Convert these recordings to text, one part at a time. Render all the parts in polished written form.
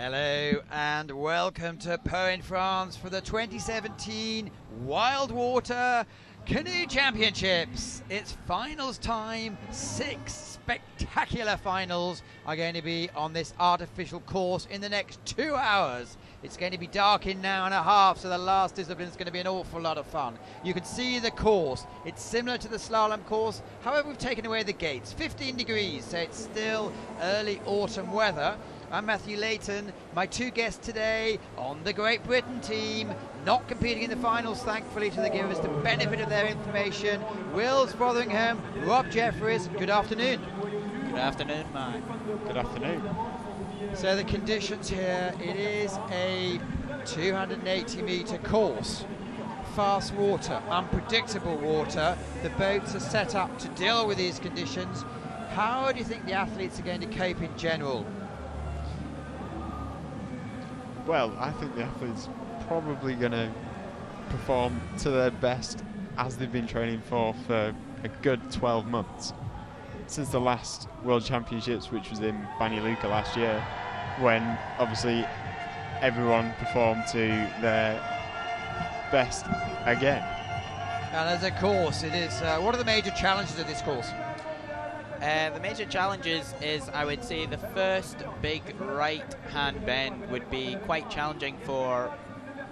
Hello and welcome to Pau in France for the 2017 Wildwater Canoe Championships. It's finals time. 6 spectacular finals are going to be on this artificial course in the next 2 hours. It's going to be dark in an hour and a half, so the last discipline is going to be an awful lot of fun. You can see the course. It's similar to the slalom course. However, we've taken away the gates. 15 degrees, so it's still early autumn weather. I'm Matthew Layton. My 2 guests today on the Great Britain team, not competing in the finals, thankfully, to give us the benefit of their information. Wills Fotheringham, Rob Jeffries. Good afternoon. Good afternoon, Mike. Good afternoon. So the conditions here, it is a 280-metre course. Fast water, unpredictable water. The boats are set up to deal with these conditions. How do you think the athletes are going to cope in general? Well, I think the athletes probably going to perform to their best as they've been training for a good 12 months. Since the last World Championships, which was in Banja Luka last year, when obviously everyone performed to their best again. And as a course, it is, what are the major challenges of this course? The major challenges is, I would say, the first big right-hand bend would be quite challenging for,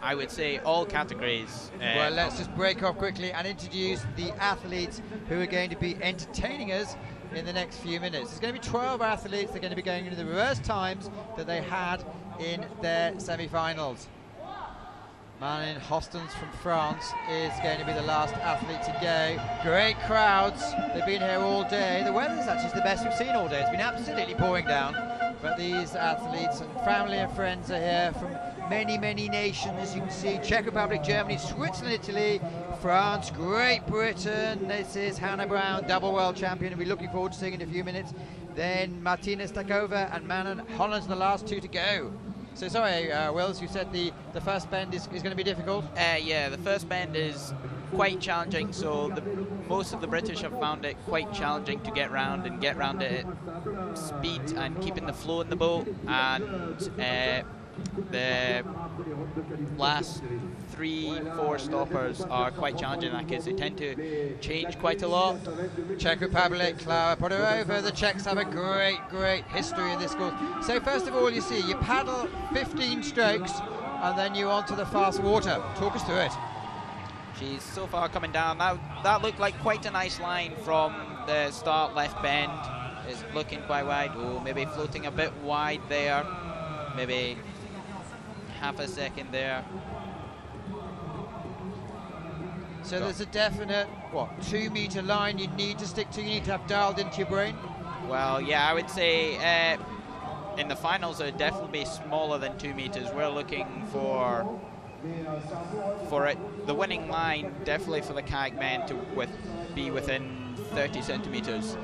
I would say, all categories. Well, let's just break off quickly and introduce the athletes who are going to be entertaining us in the next few minutes. There's going to be 12 athletes. They're going to be going into the reverse times that they had in their semi-finals. Manin Hostens from France is going to be the last athlete to go. Great crowds. They've been here all day. The weather's actually the best we've seen all day. It's been absolutely pouring down. But these athletes and family and friends are here from many, many nations. As you can see, Czech Republic, Germany, Switzerland, Italy, France, Great Britain. This is Hannah Brown, double world champion, and we're looking forward to seeing in a few minutes. Then Martina Stakova and Manon Hollands, the last 2 to go. So sorry, Wills, you said the first bend is going to be difficult? Yeah, the first bend is quite challenging, so most of the British have found it quite challenging to get round it at speed and keeping the flow in the boat, and the last 3-4 stoppers are quite challenging because they tend to change quite a lot. Czech Republic, Clara put her over. The Czechs have a great history in this course. So first of all, you see, you paddle 15 strokes and then you onto the fast water. Talk us through it. She's so far coming down. That looked like quite a nice line from the start left bend. It's looking quite wide. Oh, maybe floating a bit wide there. Maybe half a second there. So there's a definite, 2-metre line you need to stick to, you need to have dialed into your brain? Well, yeah, I would say in the finals it would definitely be smaller than 2 meters. We're looking for it, the winning line definitely for the kayak men to be within 30 centimeters.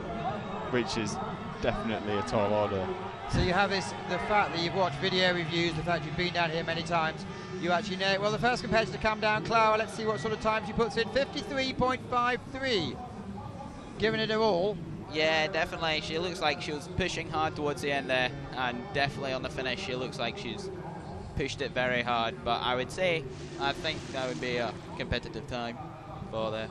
Which is definitely a tall order. So you have the fact that you've watched video reviews, the fact you've been down here many times, you actually know. Well, the first competitor to come down, Clara, let's see what sort of time she puts in. 53.53. Giving it her all. Yeah, definitely. She looks like she was pushing hard towards the end there, and definitely on the finish she looks like she's pushed it very hard. But I would say, I think that would be a competitive time for the...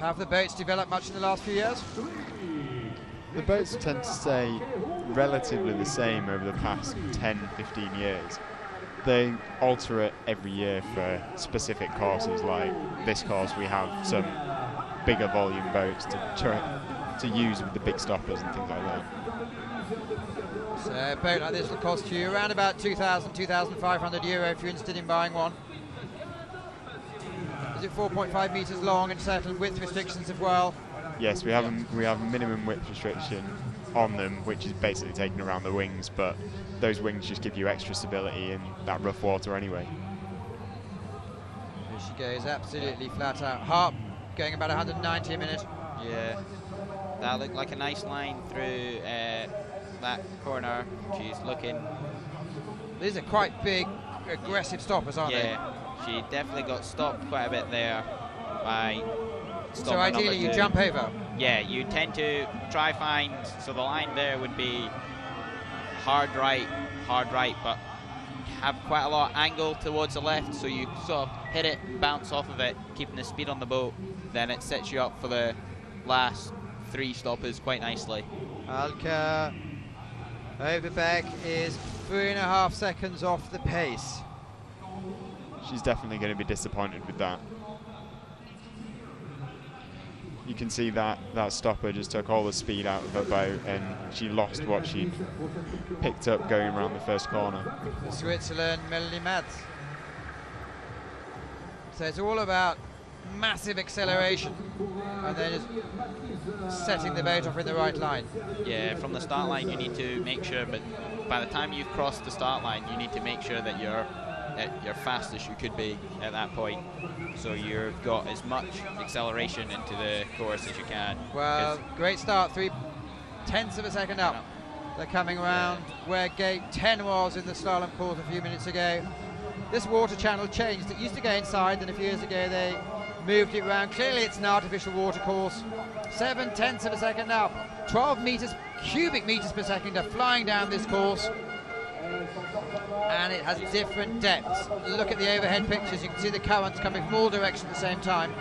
Have the boats developed much in the last few years? The boats tend to stay relatively the same over the past 10-15 years. They alter it every year for specific courses. Like this course, we have some bigger volume boats to use with the big stoppers and things like that. So a boat like this will cost you around about €2,500 if you're interested in buying one. Is it 4.5 metres long and certain width restrictions as well? Yes, we have a minimum width restriction on them, which is basically taken around the wings, but those wings just give you extra stability in that rough water anyway. Here she goes, absolutely flat out. Harp going about 190 a minute. Yeah, that looked like a nice line through that corner. She's looking... These are quite big, aggressive stoppers, aren't they? Yeah, she definitely got stopped quite a bit there by So ideally you jump over? yeah, you tend to try find, so the line there would be hard right, but have quite a lot of angle towards the left, so you sort of hit it, bounce off of it, keeping the speed on the boat, then it sets you up for the last 3 stoppers quite nicely. Alka Overbeck is 3.5 seconds off the pace. She's definitely going to be disappointed with that. You can see that stopper just took all the speed out of her boat, and she lost what she picked up going around the first corner. Switzerland, Melanie Mads. So it's all about massive acceleration and then just setting the boat off in the right line. Yeah, from the start line you need to make sure, but by the time you've crossed the start line you need to make sure that you're at your fastest you could be at that point, so you've got as much acceleration into the course as you can. Well, great start, 0.3 of a second up. They're coming around where gate 10 was in the slalom course a few minutes ago. This water channel changed. It used to go inside, then a few years ago they moved it around. Clearly it's an artificial water course. 0.7 of a second up. 12 cubic meters per second are flying down this course. And it has different depths. Look at the overhead pictures. You can see the currents coming from all directions at the same time.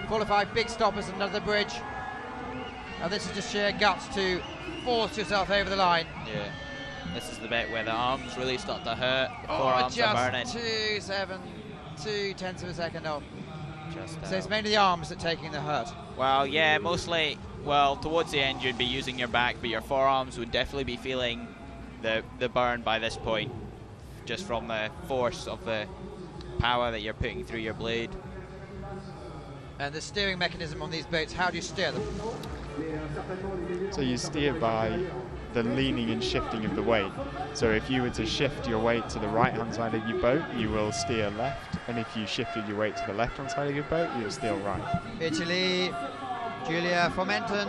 4 or 5 big stoppers and another bridge. And this is just sheer guts to force yourself over the line. Yeah. This is the bit where the arms really start to hurt. The forearms are burning. Just 0.2 of a second off. Just so it's mainly the arms that are taking the hurt. Well, yeah, mostly. Well, towards the end you'd be using your back, but your forearms would definitely be feeling the burn by this point, just from the force of the power that you're putting through your blade. And the steering mechanism on these boats, how do you steer them? So you steer by the leaning and shifting of the weight. So if you were to shift your weight to the right hand side of your boat, you will steer left, and if you shifted your weight to the left hand side of your boat, you'll steer right. Italy, Giulia Fomenton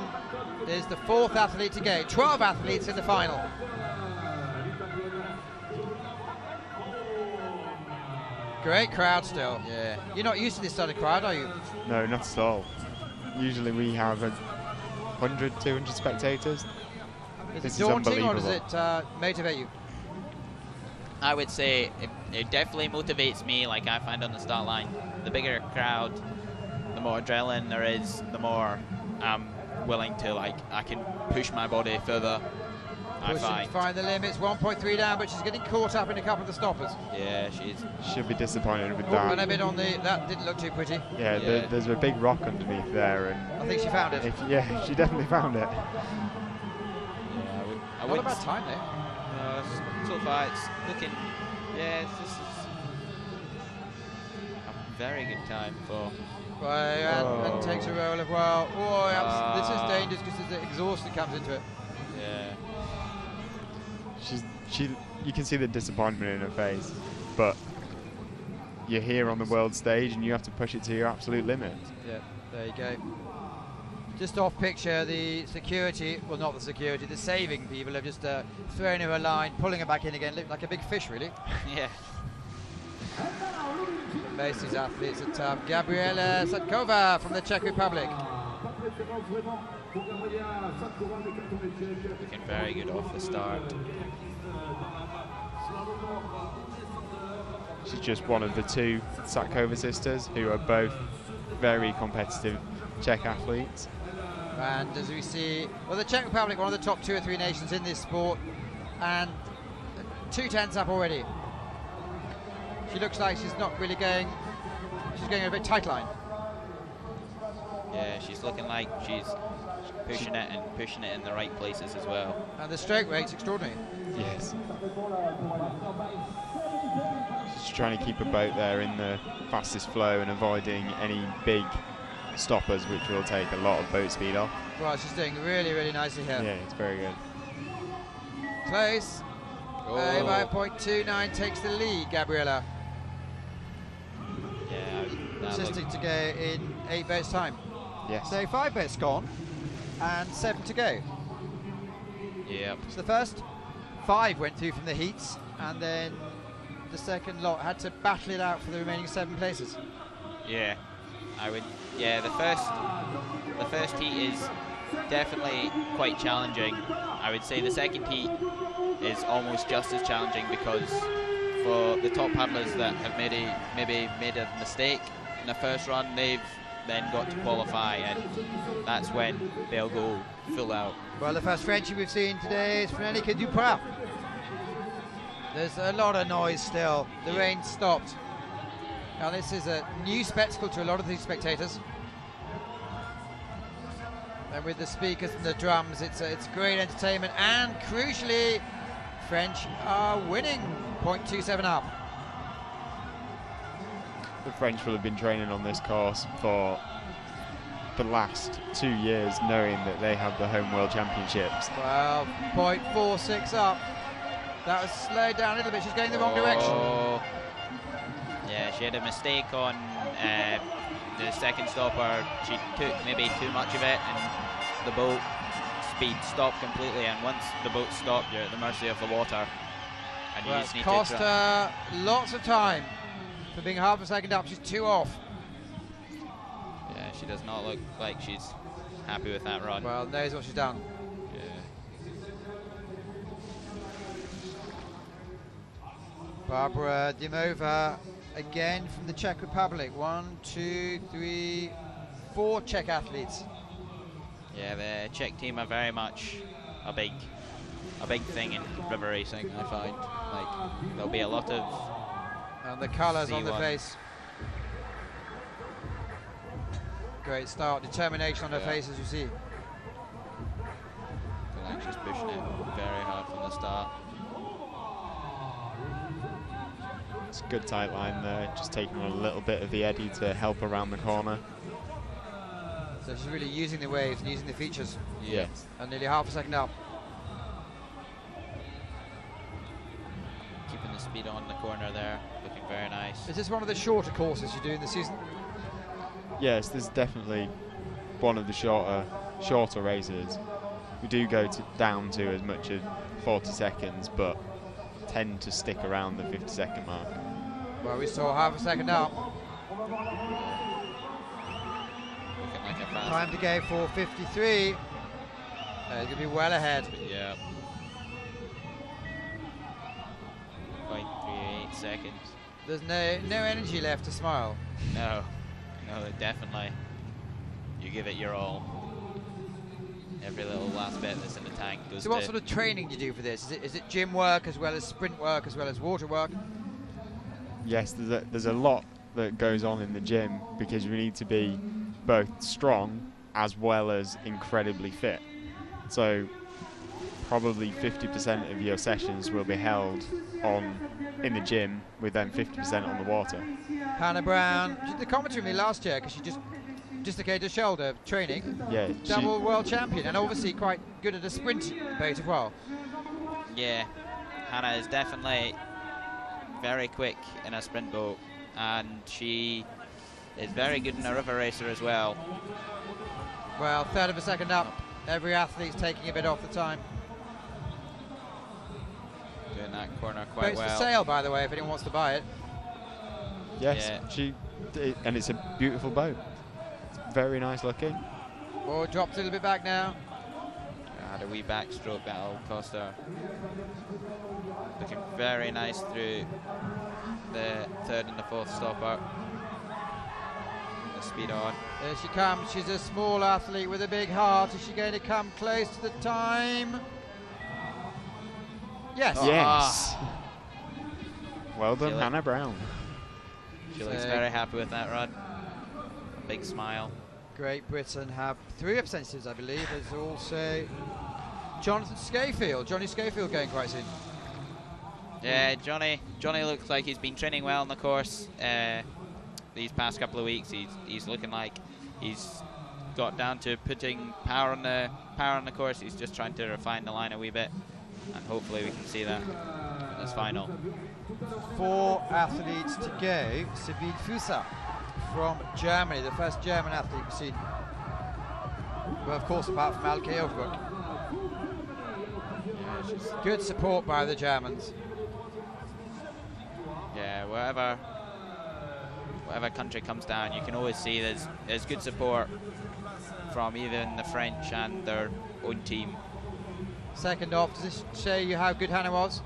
is the 4th athlete to go. 12 athletes in the final. Great crowd still. Yeah. You're not used to this sort of crowd, are you? No, not at all. Usually we have 100, 200 spectators. Is it daunting or does it motivate you? I would say it definitely motivates me, like I find on the start line. The bigger crowd, the more adrenaline there is, the more I'm willing to, like, I can push my body further. Pushing to find the limits, 1.3 down, but she's getting caught up in a couple of the stoppers. Yeah, she's. She'll be disappointed with that. And a bit on that didn't look too pretty. Yeah, there's a big rock underneath there, and I think she found it. Yeah, she definitely found it. Yeah, I Not a bad time there. So far it's looking. Yeah, this is a very good time for. And takes a roll of well. Oh, this is dangerous because the exhaust that comes into it. Yeah. You can see the disappointment in her face, but you're here on the world stage and you have to push it to your absolute limit. Yeah, there you go. Just off picture, the security, well not the security, the saving people have just thrown her a line, pulling her back in again, looked like a big fish really. Yeah. Most of these athletes are tough. Gabriela Satkova from the Czech Republic. Looking very good off the start. She's just one of the 2 Satkova sisters who are both very competitive Czech athletes. And as we see, well, the Czech Republic, one of the top 2 or 3 nations in this sport, and 2/10 up already. She looks like she's not really going, she's going a bit tight line. Yeah, she's looking like she's pushing it in the right places as well. And the stroke rate's extraordinary. Yes. She's trying to keep her boat there in the fastest flow and avoiding any big stoppers, which will take a lot of boat speed off. Well, she's doing really, really nicely here. Yeah, it's very good. Close. By 0.29 takes the lead, Gabriela. Yeah, Assisting to go in 8 boats time. Yes. So 5 boats gone and 7 to go. Yep. So the first 5 went through from the heats, and then the second lot had to battle it out for the remaining 7 places. Yeah, I would. Yeah, the first heat is definitely quite challenging. I would say the second heat is almost just as challenging, because for the top paddlers that have maybe made a mistake in the first run, they've then got to qualify, and that's when they'll go full out. Well, the first Frenchie we've seen today is Frédéric Duprat. There's a lot of noise still. The rain stopped. Now this is a new spectacle to a lot of these spectators. And with the speakers and the drums, it's great entertainment, and crucially, French are winning, 0.27 up. The French will have been training on this course for the last 2 years, knowing that they have the home world championships. Well, 0.46 up. That was slowed down a little bit. She's going the wrong direction. Yeah, she had a mistake on the second stopper. She took maybe too much of it, and the boat speed stopped completely. And once the boat stopped, you're at the mercy of the water. And you just need cost to her lots of time for being half a second up. She's 2 off. Yeah, she does not look like she's happy with that run. Well, knows what she's done. Yeah. Barbara Dimova again from the Czech Republic. 1, 2, 3, 4 Czech athletes. Yeah, the Czech team are very much a big thing in river racing, I find. Like, there'll be a lot of... And the colours on the C1. face. Great start, determination on her face, as you see. feel like she's pushing it very hard from the start. It's a good tight line there, just taking on a little bit of the eddy to help around the corner. So she's really using the waves and using the features. Yes. And nearly half a second up. Keeping the speed on the corner there, looking very nice. Is this one of the shorter courses you do in the season? Yes, this is definitely one of the shorter races. We do go down to as much as 40 seconds, but tend to stick around the 50-second mark. Well, we saw half a second up. Looking like a fast. Time to go for 53. It's going to be well ahead. Yeah. 0.38 seconds. There's no energy left to smile. No, definitely. You give it your all. Every little last bit that's in the tank goes. So what sort of training do you do for this? Is it gym work as well as sprint work as well as water work? Yes, there's a lot that goes on in the gym, because we need to be both strong as well as incredibly fit. So probably 50% of your sessions will be held in the gym, with then 50% on the water. Hannah Brown, she did the commentary with me last year because she just dislocated her shoulder training. Yeah, Double world champion, and obviously quite good at a sprint boat as well. Yeah, Hannah is definitely very quick in a sprint boat, and she is very good in a river racer as well. Well, third of a second up. Every athlete's taking a bit off the time. Doing that corner quite Boat's well. for sale, by the way, if anyone wants to buy it. Yes, Yeah. and it's a beautiful boat. It's very nice looking. Oh, dropped a little bit back now. Had a wee backstroke that'll cost her. Looking very nice through the third and the fourth stopper. The speed on. There she comes. She's a small athlete with a big heart. Is she going to come close to the time? Yes. Yes. Well done, Feel it. Hannah Brown. She looks very happy with that run. Big smile. Great Britain have 3 representatives, I believe. There's also Jonathan Schofield. Johnny Schofield going quite soon. Yeah, Johnny looks like he's been training well on the course these past couple of weeks. He's looking like he's got down to putting power on the course. He's just trying to refine the line a wee bit, and hopefully we can see that in this final. 4 athletes to go. Sabine Fusa from Germany, the first German athlete we've seen. Well, of course, apart from Alke Elfbrook. Yeah, Good support by the Germans. yeah, wherever whatever country comes down, you can always see there's good support from even the French and their own team. Second off, does this show you how good Hannah was?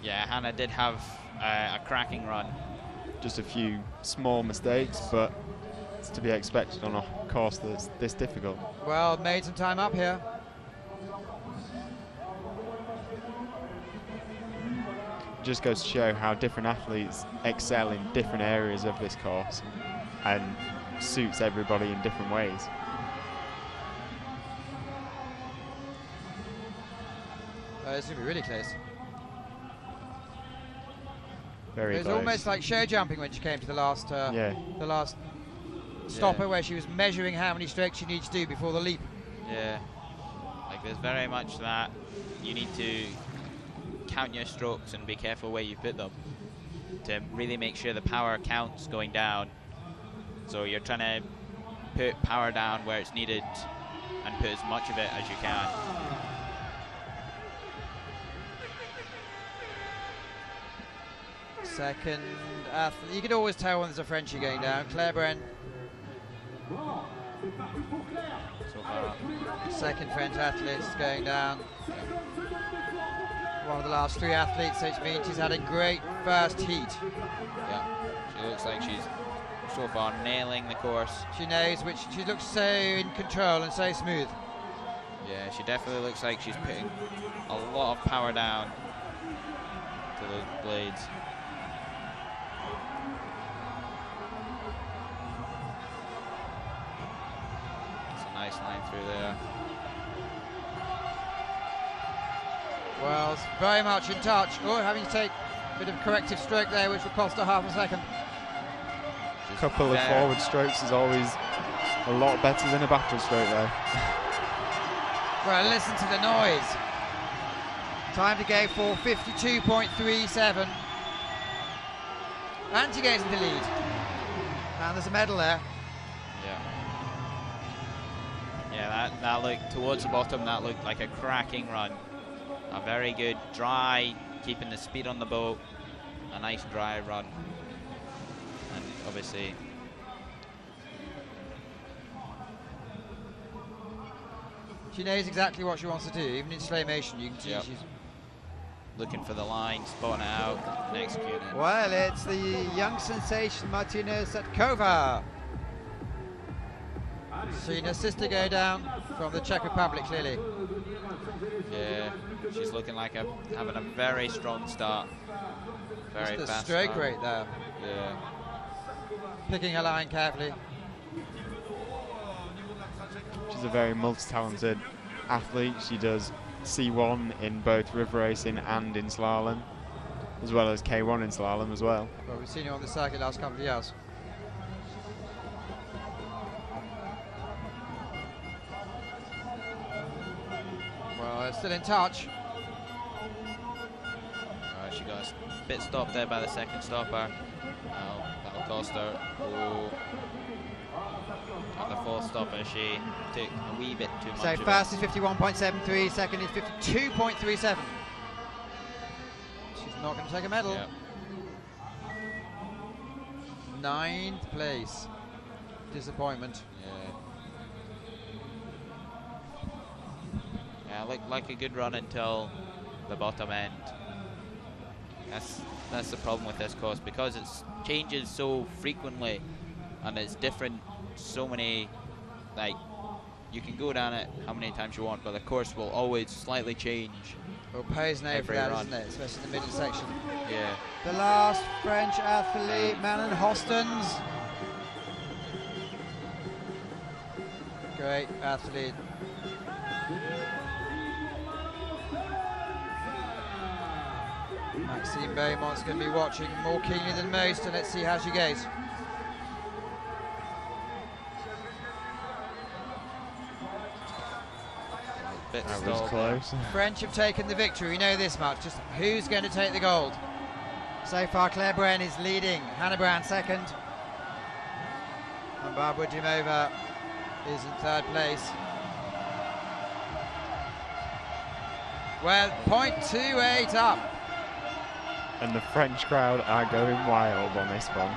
Yeah, Hannah did have a cracking run. Just a few small mistakes, but it's to be expected on a course that's this difficult. Well, made some time up here. Just goes to show how different athletes excel in different areas of this course and suits everybody in different ways. It's going to be really close. Very It was close. almost like show jumping when she came to the last stopper, where she was measuring how many strokes she needs to do before the leap. Yeah, like there's very much that you need to count your strokes and be careful where you put them to really make sure the power counts going down. So you're trying to put power down where it's needed and put as much of it as you can. Second athlete, you can always tell when there's a Frenchie going down. Claire Bren, So far, second French athlete is going down. One of the last 3 athletes, so it means she's had a great first heat. yeah, she looks like she's so far nailing the course. She knows which, she looks so in control and so smooth. Yeah, she definitely looks like she's putting a lot of power down to those blades. It's a nice line through there. Well, it's very much in touch. Oh, having to take a bit of corrective stroke there, which will cost her half a second. A couple of forward strokes is always a lot better than a backward stroke there. Well, listen to the noise. Time to go for 52.37. And she goes in the lead. And there's a medal there. Yeah, that looked towards the bottom. That looked like a cracking run. A very good dry, keeping the speed on the boat. A nice dry run. And obviously, she knows exactly what she wants to do. Even in slow motion, you can see she's looking for the line, spotting it out, and executing. Well, it's the young sensation Martina Satkova. Seen her sister go down from the Czech Republic, clearly. Yeah, she's looking like having a very strong start. Very Just the fast stroke start. rate there. Yeah. Picking her line carefully. She's a very multi-talented athlete. She does C1 in both river racing and in slalom, as well as K1 in slalom as well. Well, we've seen her on the circuit last couple of years. Well, it's still in touch. She got a bit stopped there by the second stopper. That'll cost her. Oh. At the fourth stopper, she took a wee bit too much. So of fast it. is 51.73, second is 52.37. She's not going to take a medal. Yep. 9th place. Disappointment. Yeah, looked like a good run until the bottom end. That's the problem with this course, because it changes so frequently and it's different. So many, like, you can go down it how many times you want, but the course will always slightly change. Well, pays no for Every that, run. isn't it? Especially in the middle section. Yeah. The last French athlete, Manon Hostens. Great athlete. Maxime Beaumont's going to be watching more keenly than most, and let's see how she goes. Bit That was stalled close. French have taken the victory, we know this much, just who's going to take the gold. So far Claire Bren is leading, Hannah Brown second, and Barbara Dimova is in third place. Well, 0.28 up. And the French crowd are going wild on this one.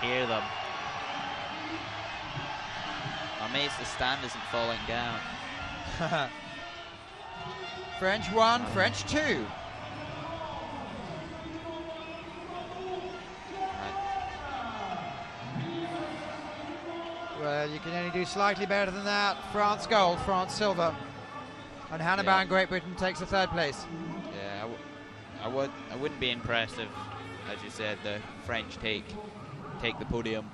hear them. I'm amazed the stand isn't falling down. French 1, French 2. Well, you can only do slightly better than that. France gold, France silver. And Hannah Brown, Great Britain, takes the 3rd place. Yeah, I wouldn't be impressed if, as you said, the French take the podium.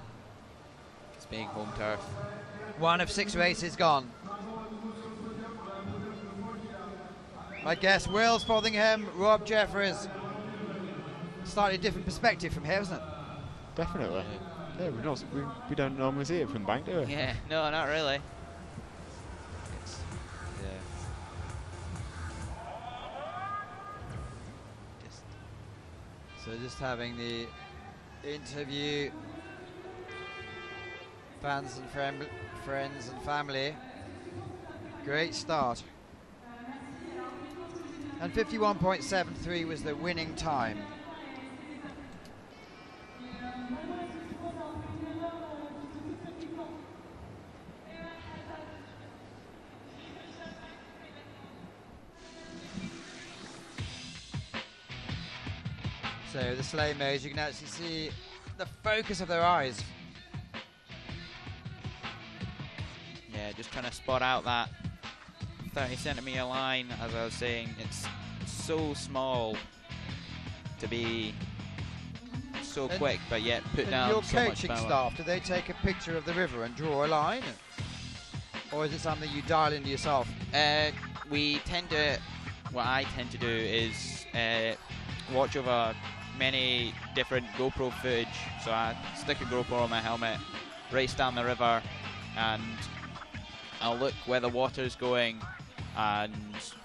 It's being home turf. 1 of 6 races gone. My guess, Wills Fotheringham, Rob Jeffries. Slightly different perspective from here, isn't it? Definitely. Yeah, we don't normally see it from the bank, do we? Yeah, no, not really. So just having the interview, fans and friends and family. Great start. And 51.73 was the winning time. So the sleigh modes, you can actually see the focus of their eyes. Yeah, just trying to spot out that 30 centimeter line. As I was saying, it's so small to be so quick, but yet put down your so much coaching power. staff, do they take a picture of the river and draw a line? Or is it something you dial into yourself? We tend to, what I tend to do is watch over many different GoPro footage. So I stick a GoPro on my helmet, race down the river, and I'll look where the water's going and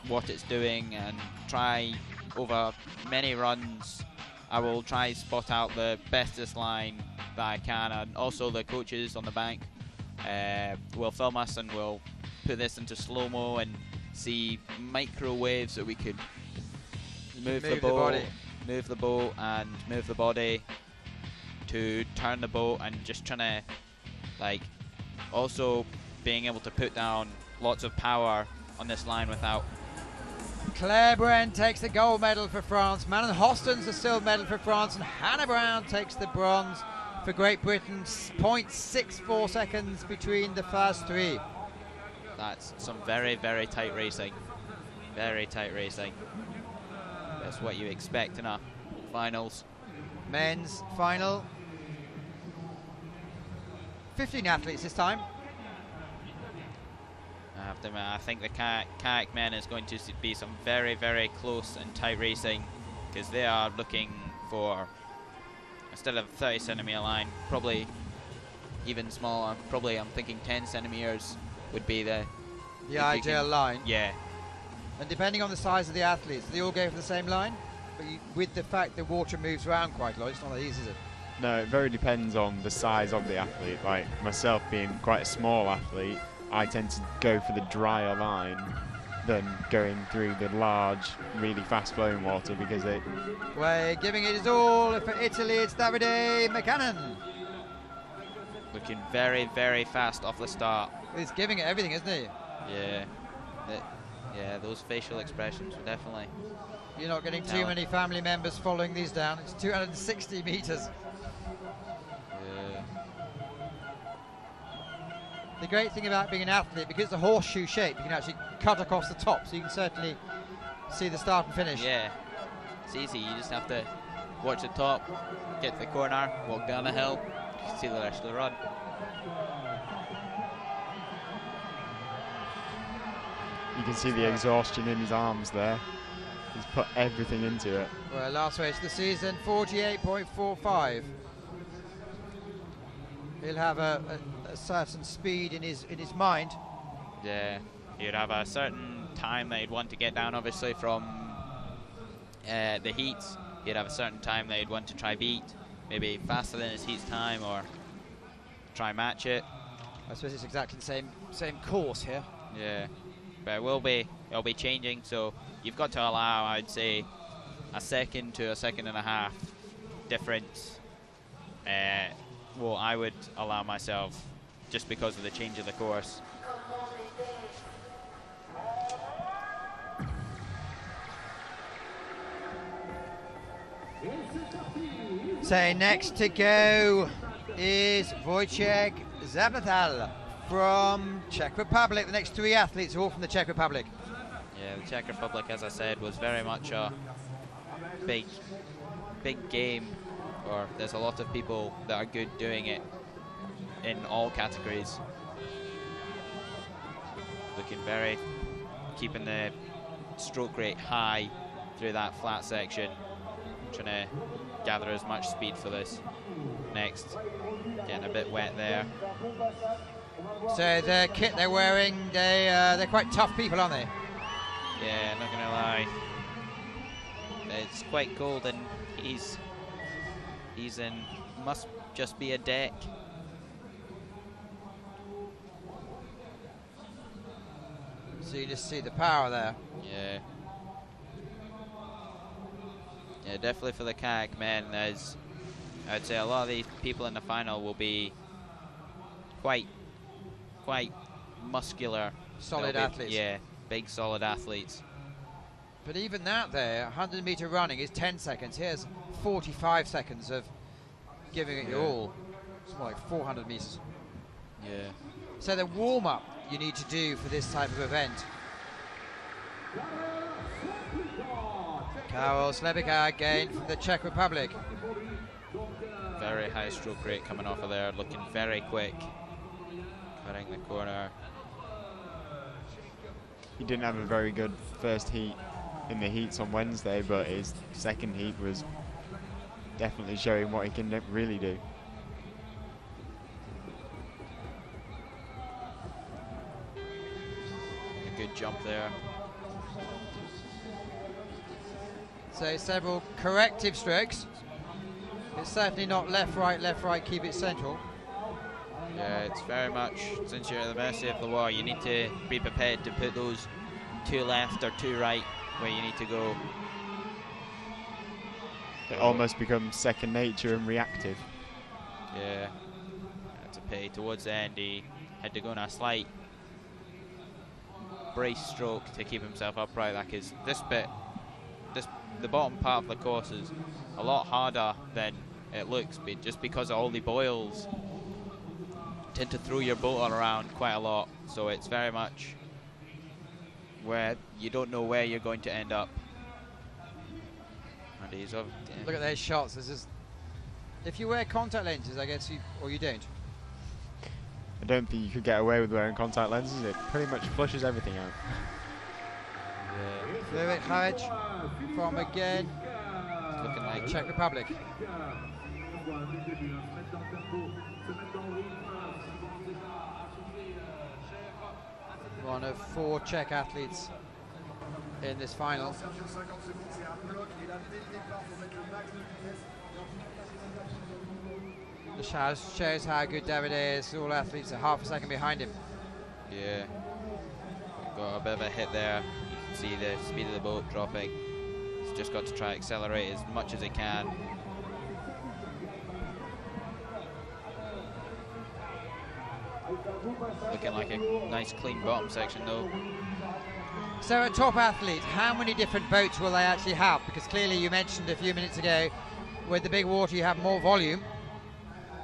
what it's doing, and try over many runs. I will try spot out the bestest line that I can, and also the coaches on the bank will film us, and we'll put this into slow-mo and see microwaves that we could move the boat and move the body to turn the boat, and just trying to like also being able to put down lots of power on this line without. Claire Bren takes the gold medal for France. Manon Hoston's the silver medal for France, and Hannah Brown takes the bronze for Great Britain. 0.64 seconds between the first 3. That's some very, very tight racing. Very tight racing. That's what you expect in a finals. Men's final. 15 athletes this time. I have to admit, I think the kayak men is going to be some very, very close and tight racing, because they are looking for, instead of 30 centimeter line, probably even smaller. Probably I'm thinking 10 centimeters would be the ideal line. Yeah. And depending on the size of the athletes, they all go for the same line? But with the fact the water moves around quite a lot, it's not that easy, is it? No, it very depends on the size of the athlete. Like myself being quite a small athlete, I tend to go for the drier line than going through the large, really fast-flowing water, because they... We're giving it his all for Italy. It's Davide McCannon. Looking very, very fast off the start. He's giving it everything, isn't he? Yeah. Yeah, those facial expressions were definitely... You're not getting too many family members following these down. It's 260 metres. Yeah. The great thing about being an athlete, because it's a horseshoe shape, you can actually cut across the top, so you can certainly see the start and finish. Yeah, it's easy. You just have to watch the top, get to the corner, walk down the hill, you can see the rest of the run. You can see the exhaustion in his arms there. He's put everything into it. Well, last race of the season, 48.45. He'll have a certain speed in his mind. Yeah, he'd have a certain time that he'd want to get down, obviously, from the heats. He'd have a certain time that he'd want to try beat, maybe faster than his heat's time, or try match it. I suppose it's exactly the same course here. Yeah, but it'll be changing, so you've got to allow, I'd say, a second to a second and a half difference what I would allow myself, just because of the change of the course. So next to go is Wojciech Zabatal from Czech Republic. The next 3 athletes are all from the Czech Republic. Yeah, the Czech Republic, as I said, was very much a big game. Or there's a lot of people that are good doing it in all categories. Keeping the stroke rate high through that flat section, trying to gather as much speed for this. Next, getting a bit wet there. So the kit they're wearing, they're quite tough people, aren't they? Yeah, not gonna lie. It's quite cold, and he's in, must just be a deck. So you just see the power there. Yeah. Yeah, definitely for the kayak men, I'd say a lot of these people in the final will be quite muscular. Solid athletes. Yeah, big solid athletes. But even that there, 100 meter running is 10 seconds. Here's 45 seconds of giving it your all. It's more like 400 meters. Yeah. So the warm-up you need to do for this type of event. Karol Slebika again from the Czech Republic. Very high stroke rate coming off of there, looking very quick. Cutting the corner. He didn't have a very good first heat in the heats on Wednesday, but his second heat was definitely showing what he can really do. A good jump there. So several corrective strokes. It's certainly not left, right, keep it central. Yeah, it's very much, since you're at the mercy of the water, you need to be prepared to put those 2 left or 2 right where you need to go. It almost becomes second nature and reactive. Yeah, that's a pity. Towards the end, he had to go on a slight brace stroke to keep himself upright. That is, the bottom part of the course is a lot harder than it looks, but just because of all the boils tend to throw your boat around quite a lot, so it's very much where you don't know where you're going to end up. And he's Look at those shots. This is, if you wear contact lenses, I guess or you don't. I don't think you could get away with wearing contact lenses. It pretty much flushes everything out. Vivek Haric from again, looking like Czech Republic. One of 4 Czech athletes in this final. This shows how good David is. All athletes are half a second behind him. Yeah, got a bit of a hit there. You can see the speed of the boat dropping. He's just got to try to accelerate as much as he can. Looking like a nice clean bottom section though. So a top athlete, how many different boats will they actually have? Because clearly you mentioned a few minutes ago, with the big water you have more volume.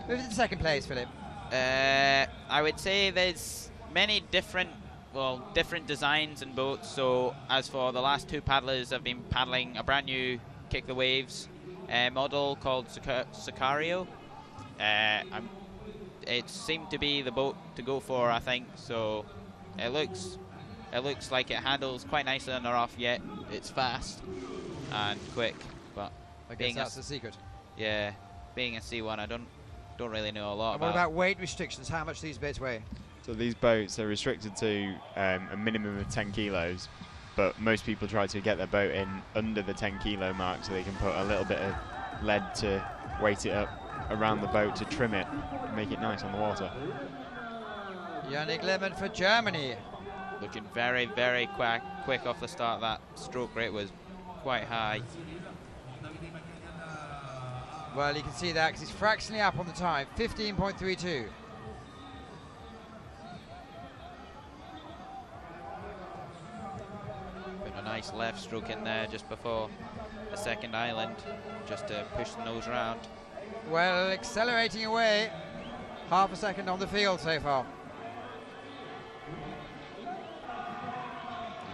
Who's in second place, Philip? I would say there's many different designs and boats. So as for the last 2 paddlers, I've been paddling a brand new Kick the Waves model called Sicario. It seemed to be the boat to go for, I think. So it looks like it handles quite nicely on the rough, yet it's fast and quick. But I guess that's the secret. Yeah, being a C1, I don't really know a lot and what about. about weight restrictions? How much these boats weigh? So these boats are restricted to a minimum of 10 kilos, but most people try to get their boat in under the 10 kilo mark so they can put a little bit of lead to weight it up around the boat to trim it, make it nice on the water. Yannick Lehmann for Germany. Looking very, very quick off the start. That stroke rate was quite high. Well, you can see that because he's fractionally up on the time, 15.32. Put a nice left stroke in there just before the second island, just to push the nose round. Well, accelerating away, half a second on the field so far.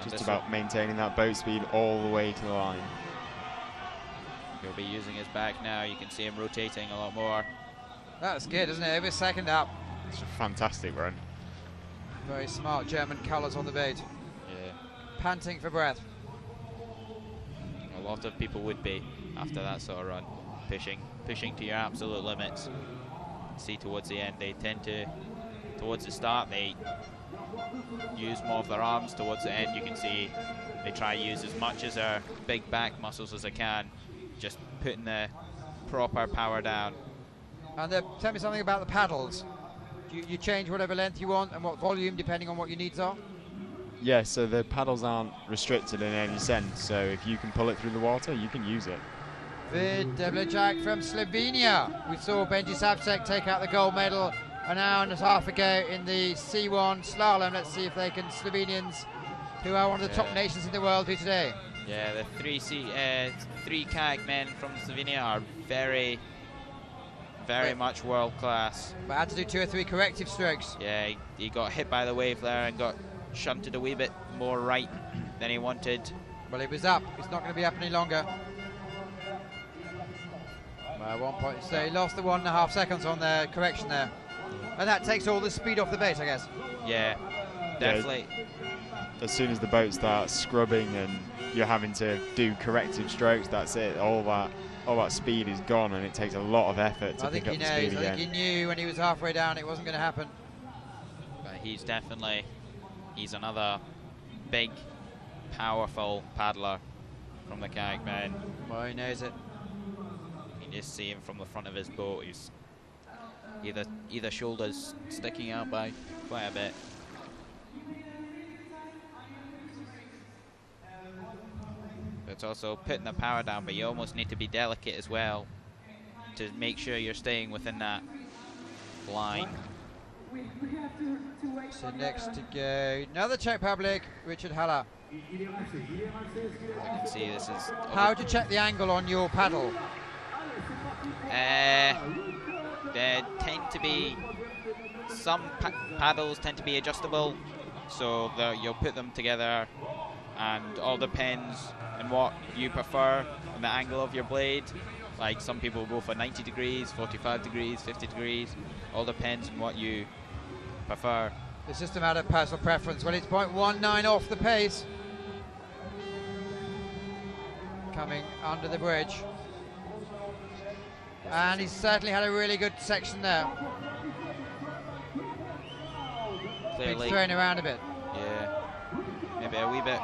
Just about maintaining that boat speed all the way to the line. He'll be using his back now. You can see him rotating a lot more. That's good, isn't it? Over a second up. It's a fantastic run. Very smart German colours on the boat. Yeah. Panting for breath. A lot of people would be after that sort of run. Pushing to your absolute limits. See, towards the end, they tend to, towards the start, they use more of their arms. Towards the end, you can see they try to use as much as their big back muscles as they can, just putting the proper power down. And tell me something about the paddles. You change whatever length you want and what volume, depending on what your needs are? Yeah, so the paddles aren't restricted in any sense, so if you can pull it through the water, you can use it. Vid Devlajak from Slovenia. We saw Benji Savcek take out the gold medal an hour and a half ago in the C1 slalom. Let's see if they can, Slovenians, who are one of the top nations in the world, do today. Yeah, the three kayak men from Slovenia are very much world class. But had to do 2 or 3 corrective strokes. Yeah, he got hit by the wave there and got shunted a wee bit more right than he wanted. Well, it was up. It's not going to be up any longer. Well, 1 point. So he lost the 1.5 seconds on the correction there. And that takes all the speed off the boat, I guess. Yeah, definitely. Yeah, as soon as the boat starts scrubbing and you're having to do corrective strokes, that's it. All that speed is gone, and it takes a lot of effort to pick up the speed again. I think he knew when he was halfway down it wasn't going to happen. But he's another big, powerful paddler from the kayak men. Well, he knows it. You can just see him from the front of his boat. He's either shoulders sticking out by quite a bit. It's also putting the power down, but you almost need to be delicate as well to make sure you're staying within that line. So next to go, another Czech Republic, Richard Haller. You can see this is... How to check the angle on your paddle? There tend to be... Some paddles tend to be adjustable, so you'll put them together, and all depends on what you prefer and the angle of your blade. Like, some people go for 90 degrees, 45 degrees, 50 degrees. All depends on what you prefer. It's just a matter of personal preference. Well, it's 0.19 off the pace. Coming under the bridge. And he's certainly had a really good section there. Clearly. Been thrown around a bit. Yeah. Maybe a wee bit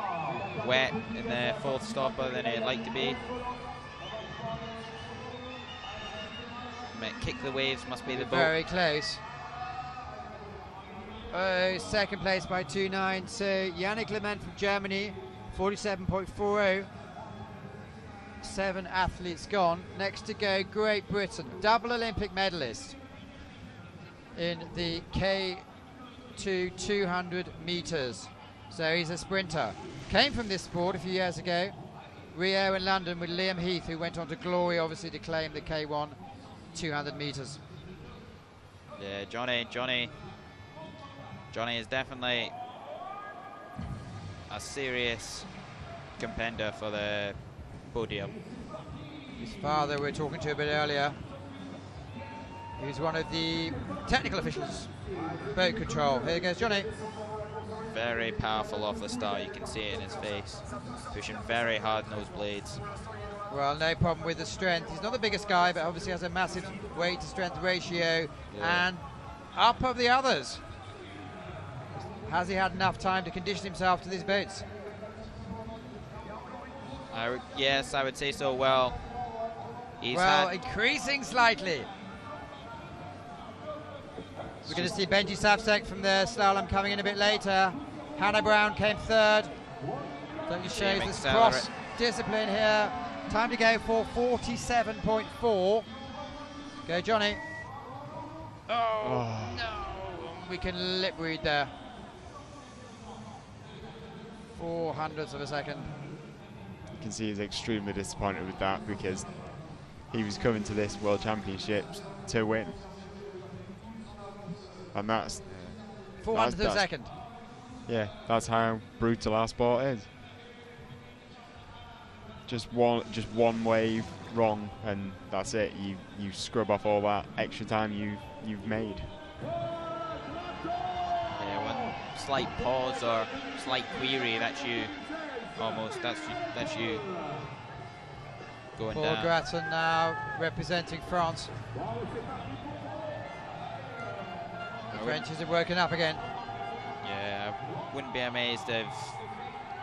wet in the fourth stopper than it'd like to be. Kick the waves must be the boat. Very close. Oh, second place by 2.9. So Yannick Clement from Germany, 47.40. 7 athletes gone. Next to go, Great Britain, double Olympic medalist in the K2 200 meters. So he's a sprinter. Came from this sport a few years ago, Rio and London, with Liam Heath, who went on to glory, obviously, to claim the K1 200 meters. Yeah, Johnny is definitely a serious contender for the podium. His father, we were talking to a bit earlier, he was one of the technical officials, boat control. Here goes Johnny. Very powerful off the start, you can see it in his face. Pushing very hard nose blades. Well, no problem with the strength. He's not the biggest guy, but obviously has a massive weight to strength ratio. Yeah. And up of the others. Has he had enough time to condition himself to these boats? Yes, I would say so. Well, increasing slightly. We're going to see Benji Savcek from the slalom coming in a bit later. Hannah Brown came third. That just shows this cross discipline here. Time to go for 47.4. Go, Johnny. Oh, no. We can lip read there. 0.04 of a second. You can see he's extremely disappointed with that because he was coming to this World Championships to win. And that's 0.04 of a second. Yeah, that's how brutal our sport is. Just one wave wrong, and that's it. You scrub off all that extra time you've made. Yeah, one slight pause or slight query, that's you. Almost, that's you going Paul down. Gratton now representing France. The Frenchies are working up again. Yeah, I wouldn't be amazed if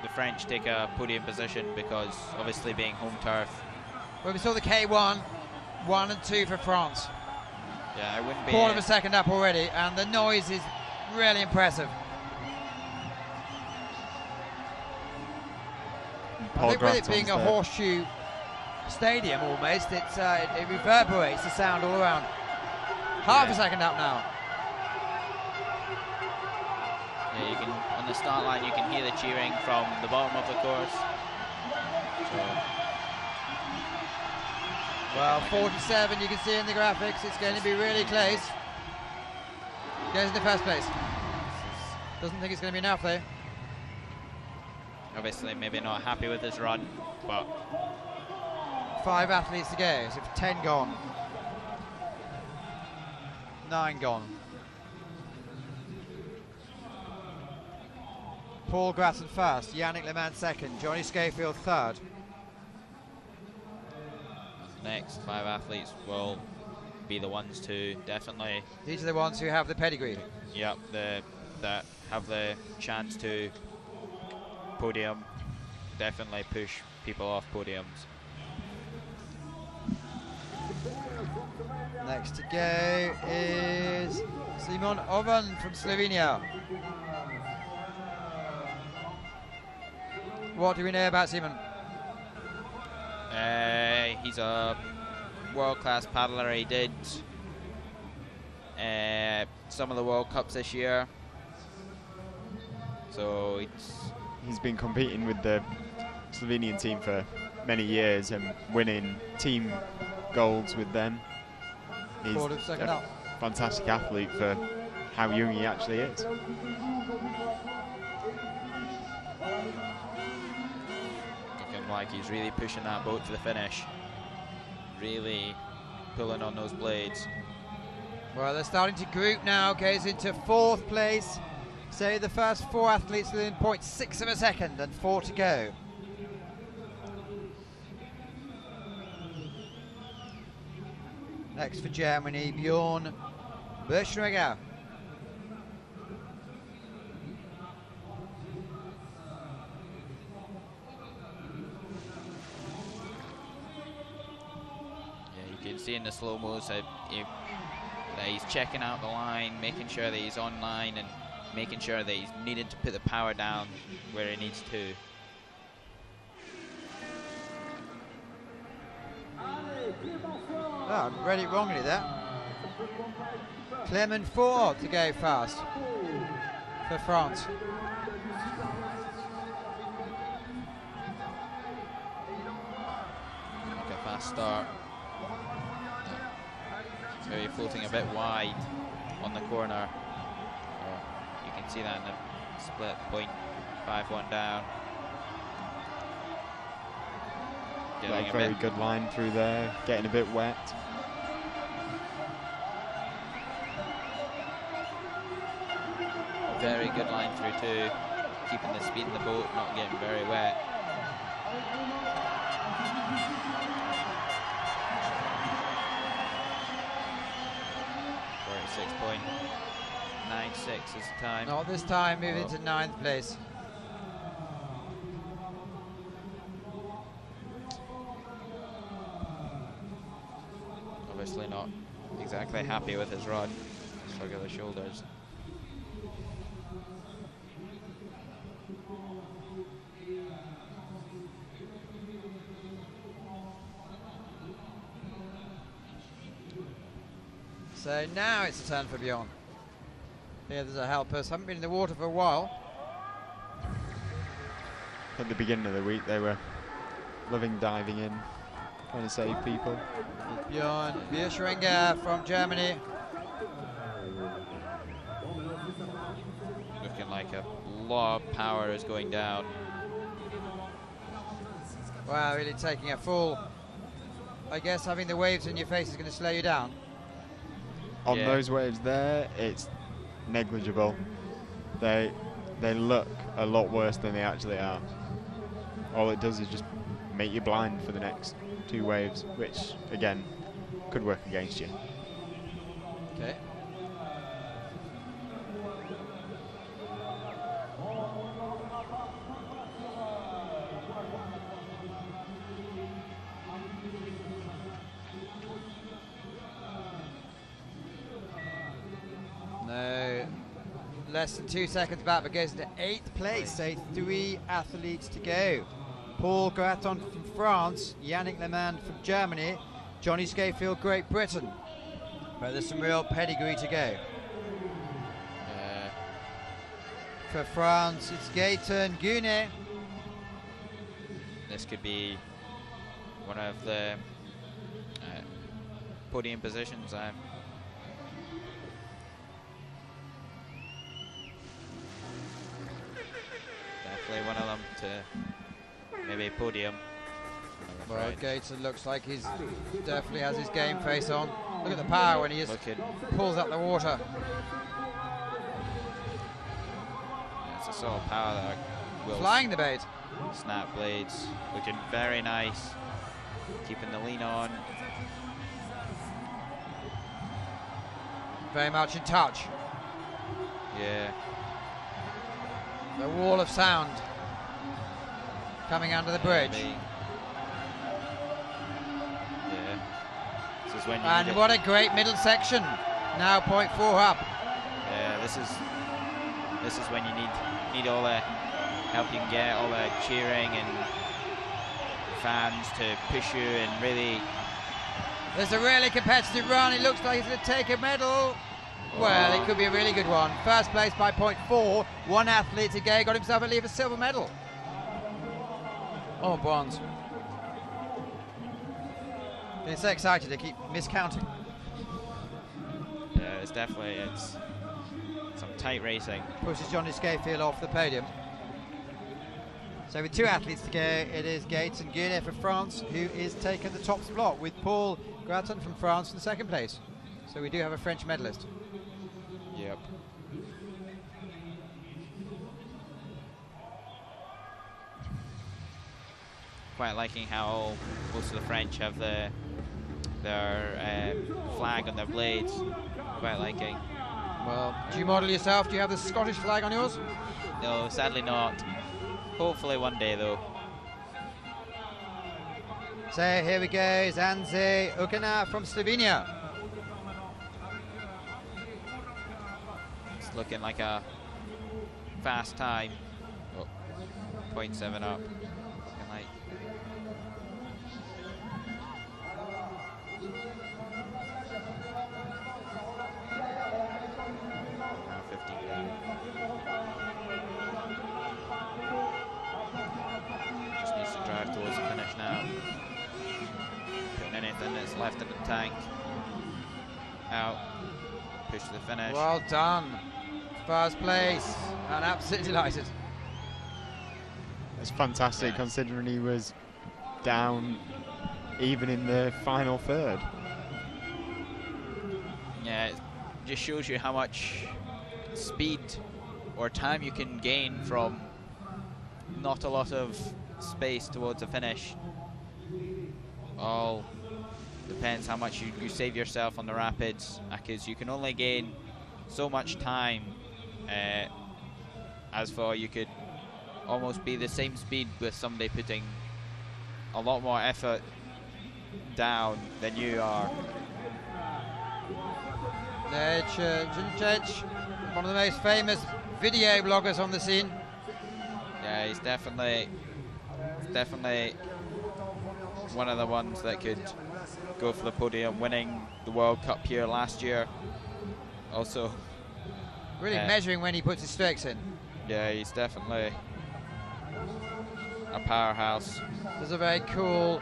the French take a podium position because obviously being home turf. Well, we saw the K1, 1 and 2 for France. Yeah, I wouldn't be. 0.25 of a second up already, and the noise is really impressive. I think with it being a horseshoe stadium almost, it reverberates the sound all around. Half a second up now. Yeah, you can, on the start line, you can hear the cheering from the bottom of the course. So, well, 47 you can see in the graphics. It's going to be really close. Goes in the first place. Doesn't think it's going to be enough though. Obviously, maybe not happy with his run, but 5 athletes to go, so 10 gone. 9 gone. Paul Gratton first, Yannick Lehmann second, Johnny Schofield third. Next 5 athletes will be the ones to definitely. These are the ones who have the pedigree. Yep, that have the chance to podium, definitely push people off podiums. Next to go is Simon Oven from Slovenia. What do we know about Simon? He's a world-class paddler. He did some of the World Cups this year. So he's been competing with the Slovenian team for many years and winning team golds with them. He's a fantastic athlete for how young he actually is. Looking like he's really pushing that boat to the finish. Really pulling on those blades. Well, they're starting to group now, goes into 4th place. So the first 4 athletes within 0.6 of a second and 4 to go. Next for Germany, Bjorn Berschreger. Yeah, you can see in the slow-mos that he's checking out the line, making sure that he's on line and making sure that he's needing to put the power down where he needs to. Oh, I read it wrongly there. Clement Ford to go fast for France. Make a fast start. So you're floating a bit wide on the corner. You can see that in the split, 0.51 down. Got a very good line through there, getting a bit wet. Very good line through too, keeping the speed in the boat, not getting very wet. .96 is the time. Not this time, moving to 9th place. Obviously not exactly happy with his run. Shrug of the shoulders. So now it's a turn for Bjorn. Here there's a helpers. Haven't been in the water for a while. At the beginning of the week, they were loving diving in, trying to save people. Bjorn Bierschringer from Germany. Looking like a lot of power is going down. Wow, really taking a full. I guess having the waves in your face is going to slow you down. On those waves there, it's negligible. They look a lot worse than they actually are. All it does is just make you blind for the next 2 waves, which again could work against you. Okay. No, less than 2 seconds back, but goes into 8th place. So 3 athletes to go. Paul Graton from France, Yannick Lehmann from Germany, Johnny Scafield, Great Britain. But there's some real pedigree to go. For France, it's Gaëtan Gunet. This could be one of the podium positions. Definitely one of them to maybe podium. Well, Gaëtan looks like he's definitely has his game face on. Look at the power when he just pulls up the water. It's a sort of power that will flying the bait. Snap blades, looking very nice. Keeping the lean on. Very much in touch. Yeah. The wall of sound coming under the bridge. Yeah. This is when you and what a great middle section. Now 0.4 up. Yeah, this is when you need all the help you can get, all the cheering and fans to push you and really. There's a really competitive run. It looks like he's going to take a medal. Well, it could be a really good one. First place by 0.4. 1 athlete to go. Got himself, I believe, a silver medal. Oh, bronze. Been so excited to keep miscounting. Yeah, it's some tight racing. Pushes Johnny Scafield off the podium. So with 2 athletes to go, it is Gaëtan Gunet for France who is taking the top spot with Paul Graton from France in 2nd place. So we do have a French medalist. Yep. Quite liking how most of the French have their flag on their blades. Quite liking. Well, do you model yourself? Do you have the Scottish flag on yours? No, sadly not. Hopefully one day though. So here we go, Zanze Ukana from Slovenia. It's looking like a fast time. Oh, 0.7 up. Looking like. Now 15 down. Just needs to drive towards the finish now. Putting anything that's left in the tank out. Push to the finish. Well done. 1st place, and absolutely delighted. It's fantastic considering he was down even in the final 3rd. Yeah, it just shows you how much speed or time you can gain from not a lot of space towards the finish. All depends how much you save yourself on the rapids, because you can only gain so much time. As for you could almost be the same speed with somebody putting a lot more effort down than you are. One of the most famous video bloggers on the scene. Yeah, he's definitely one of the ones that could go for the podium, winning the World Cup here last year. Also, really measuring when he puts his strokes in. Yeah, he's definitely a powerhouse. There's a very cool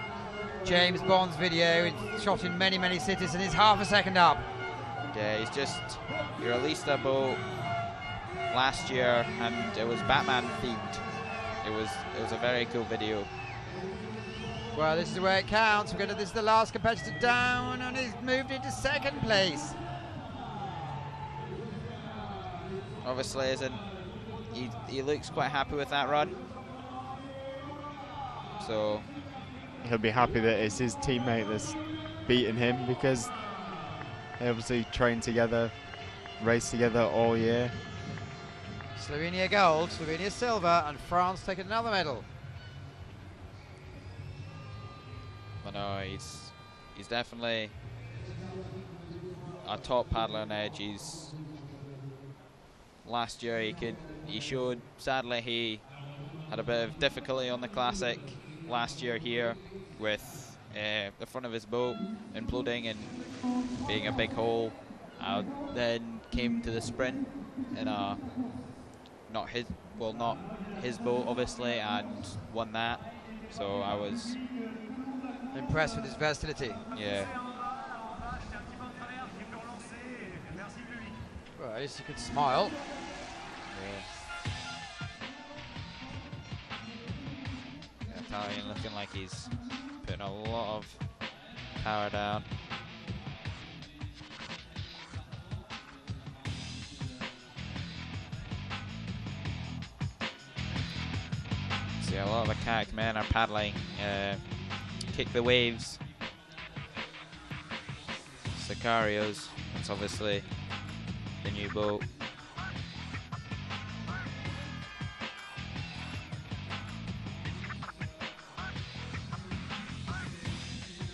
James Bond's video, shot in many, many cities, and he's half a second up. Yeah, he released a boat last year, and it was Batman themed. It was a very cool video. Well, this is where it counts. This is the last competitor down, and he's moved into second place. Obviously, he looks quite happy with that run. So he'll be happy that it's his teammate that's beaten him, because they obviously trained together, raced together all year. Slovenia gold, Slovenia silver, and France taking another medal. But no, he's definitely a top paddler on edge. Last year he showed, sadly he had a bit of difficulty on the classic last year here with the front of his boat imploding and being a big hole. Then came to the sprint in a not his boat obviously, and won that. So I was impressed with his versatility. Yeah. Well, at least he could smile. Yeah. Italian looking like he's putting a lot of power down. See, a lot of the kayak men are paddling, kick the waves. Sicarios, that's obviously the new boat.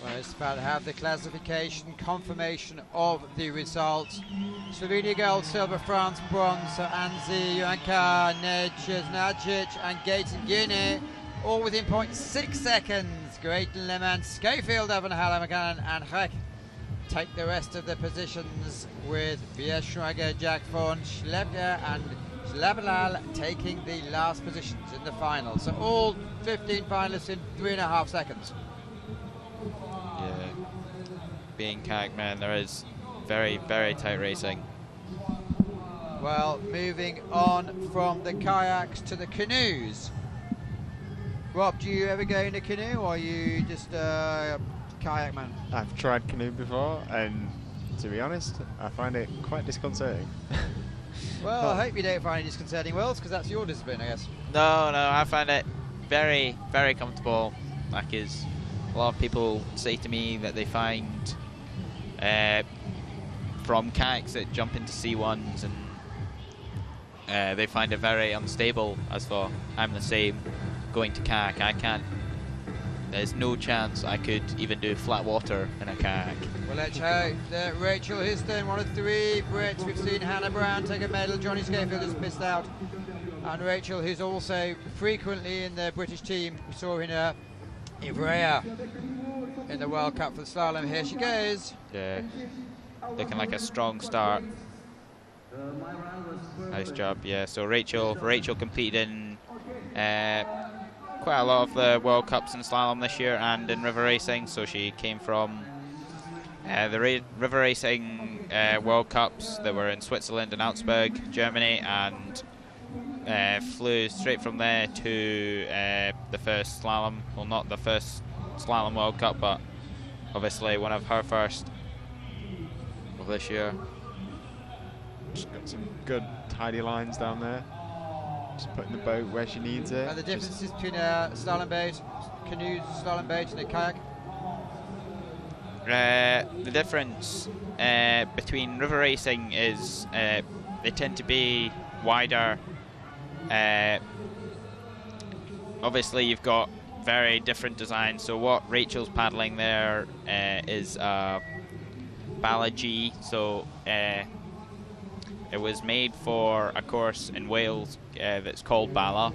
Well, it's about to have the classification confirmation of the results. Slovenia gold, silver, France bronze. So Anzi, Joanka, Nej, Znacic, and Gaten Guinea, all within 0.6 seconds. Great Le Mans, Schofield, Evan Halamakan, and Hek take the rest of the positions, with Bierschweiger, Jack Vaughan, Schlepper, and Schlabalal taking the last positions in the final. So all 15 finalists in 3.5 seconds. Yeah, being kayak man, there is very, very tight racing. Well, moving on from the kayaks to the canoes. Rob, do you ever go in a canoe, or are you just a kayak man? I've tried canoe before, and to be honest, I find it quite disconcerting. Well, I hope you don't find it disconcerting, Wells, because that's your discipline, I guess. No, I find it very, very comfortable. Like, a lot of people say to me that they find from kayaks that jump into C1s, and they find it very unstable. As for I'm the same, going to kayak, I can't. There's no chance I could even do flat water in a kayak. Well, let's hope that Rachel Histon, one of 3 Brits. We've seen Hannah Brown take a medal, Johnny Schofield has missed out, and Rachel, who's also frequently in the British team. We saw in Ivrea in the World Cup for the slalom. Here she goes. Yeah, looking like a strong start. Nice job. Yeah, so Rachel competed in quite a lot of the World Cups in slalom this year and in river racing. So she came from the river racing World Cups that were in Switzerland and Augsburg, Germany, and flew straight from there to the first slalom. Well, not the first slalom World Cup, but obviously one of her first of this year. She's got some good tidy lines down there. Just putting the boat where she needs it. And the differences between a slalom boat, canoe slalom boat, and a kayak? The difference between river racing is they tend to be wider. Obviously, you've got very different designs. So what Rachel's paddling there is Bala G. So it was made for a course in Wales that's called Bala,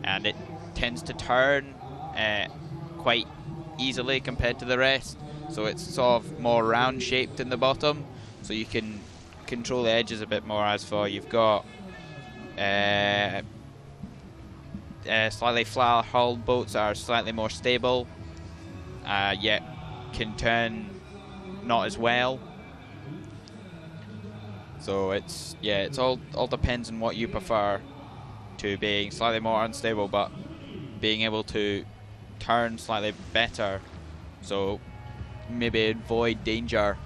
and it tends to turn quite easily compared to the rest. so it's sort of more round shaped in the bottom, so you can control the edges a bit more. As for you've got slightly flatter hulled boats are slightly more stable, yet can turn not as well. So it's all depends on what you prefer, to being slightly more unstable but being able to turn slightly better, so maybe avoid danger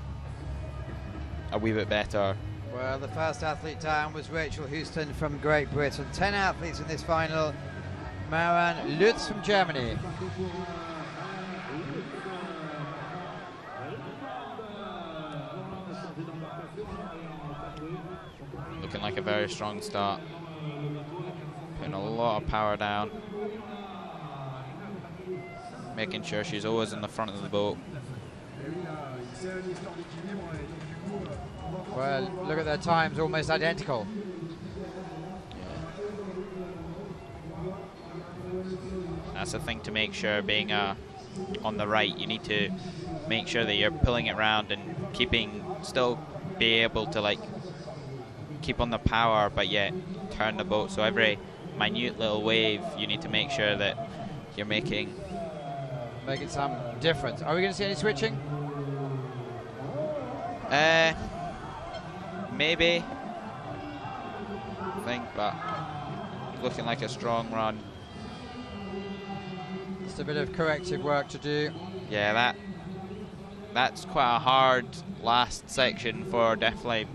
a wee bit better. Well, the first athlete down was Rachel Houston from Great Britain. 10 athletes in this final. Maren Lutz from Germany. Looking like a very strong start. Putting a lot of power down. Making sure she's always in the front of the boat. Well, look at their times, almost identical. That's the thing to make sure, being on the right, you need to make sure that you're pulling it round and still be able to like keep on the power, but yet turn the boat. So every minute little wave, you need to make sure that you're making some difference. Are we going to see any switching? Maybe, I think, but looking like a strong run. Just a bit of corrective work to do. Yeah, that's quite a hard last section for definitely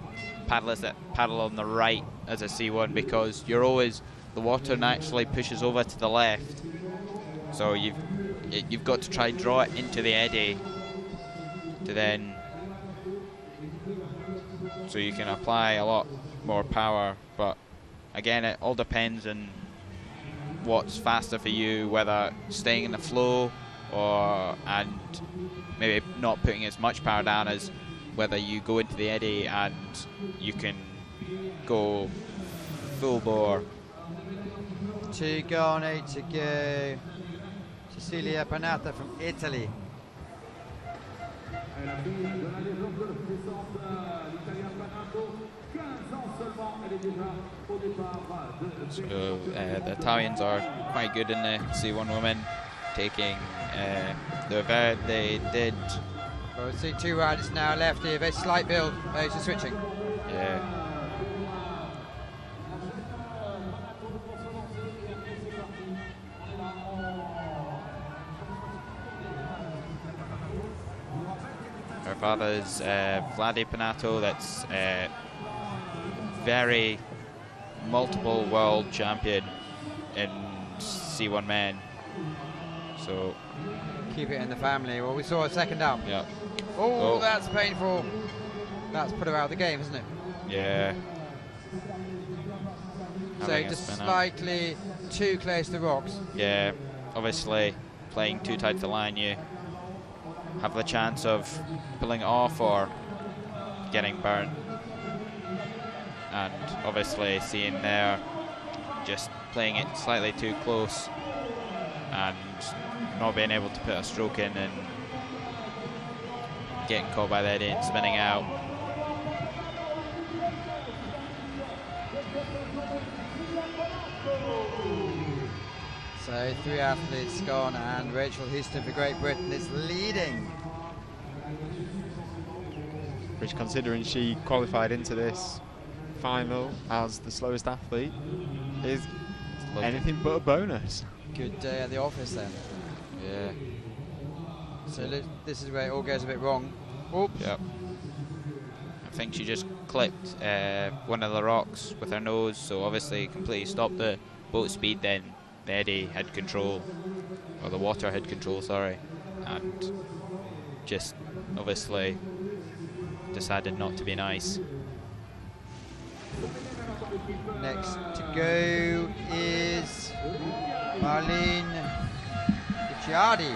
paddlers that paddle on the right as a C1, because the water naturally pushes over to the left, so you've got to try and draw it into the eddy to then, so you can apply a lot more power. But again, it all depends on what's faster for you, whether staying in the flow and maybe not putting as much power down, as whether you go into the eddy and you can go full bore. 2 gone, 8 to go. Cecilia Panata from Italy. So the Italians are quite good in the C1 women, taking they did. Well, we'll see 2 riders now left here. Very slight build. Those are switching. Yeah. Her father's Vladi Panato, that's very multiple world champion in C1 men. So keep it in the family. Well, we saw a second up. Yeah. Oh, that's painful. That's put her out of the game, isn't it? Yeah. So just slightly too close to the rocks. Yeah. Obviously, playing too tight to the line, you have the chance of pulling it off or getting burnt. And obviously, seeing there, just playing it slightly too close and not being able to put a stroke in and getting caught by the eddy and spinning out. So 3 athletes gone, and Rachel Houston for Great Britain is leading. Which, considering she qualified into this final as the slowest athlete, is anything but a bonus. Good day at the office then. Yeah. So this is where it all goes a bit wrong. Oops. Yep. I think she just clipped one of the rocks with her nose, so obviously completely stopped the boat speed. Then the eddy had control, or the water had control, sorry, and just obviously decided not to be nice. Next to go is Marlene Gicciardi.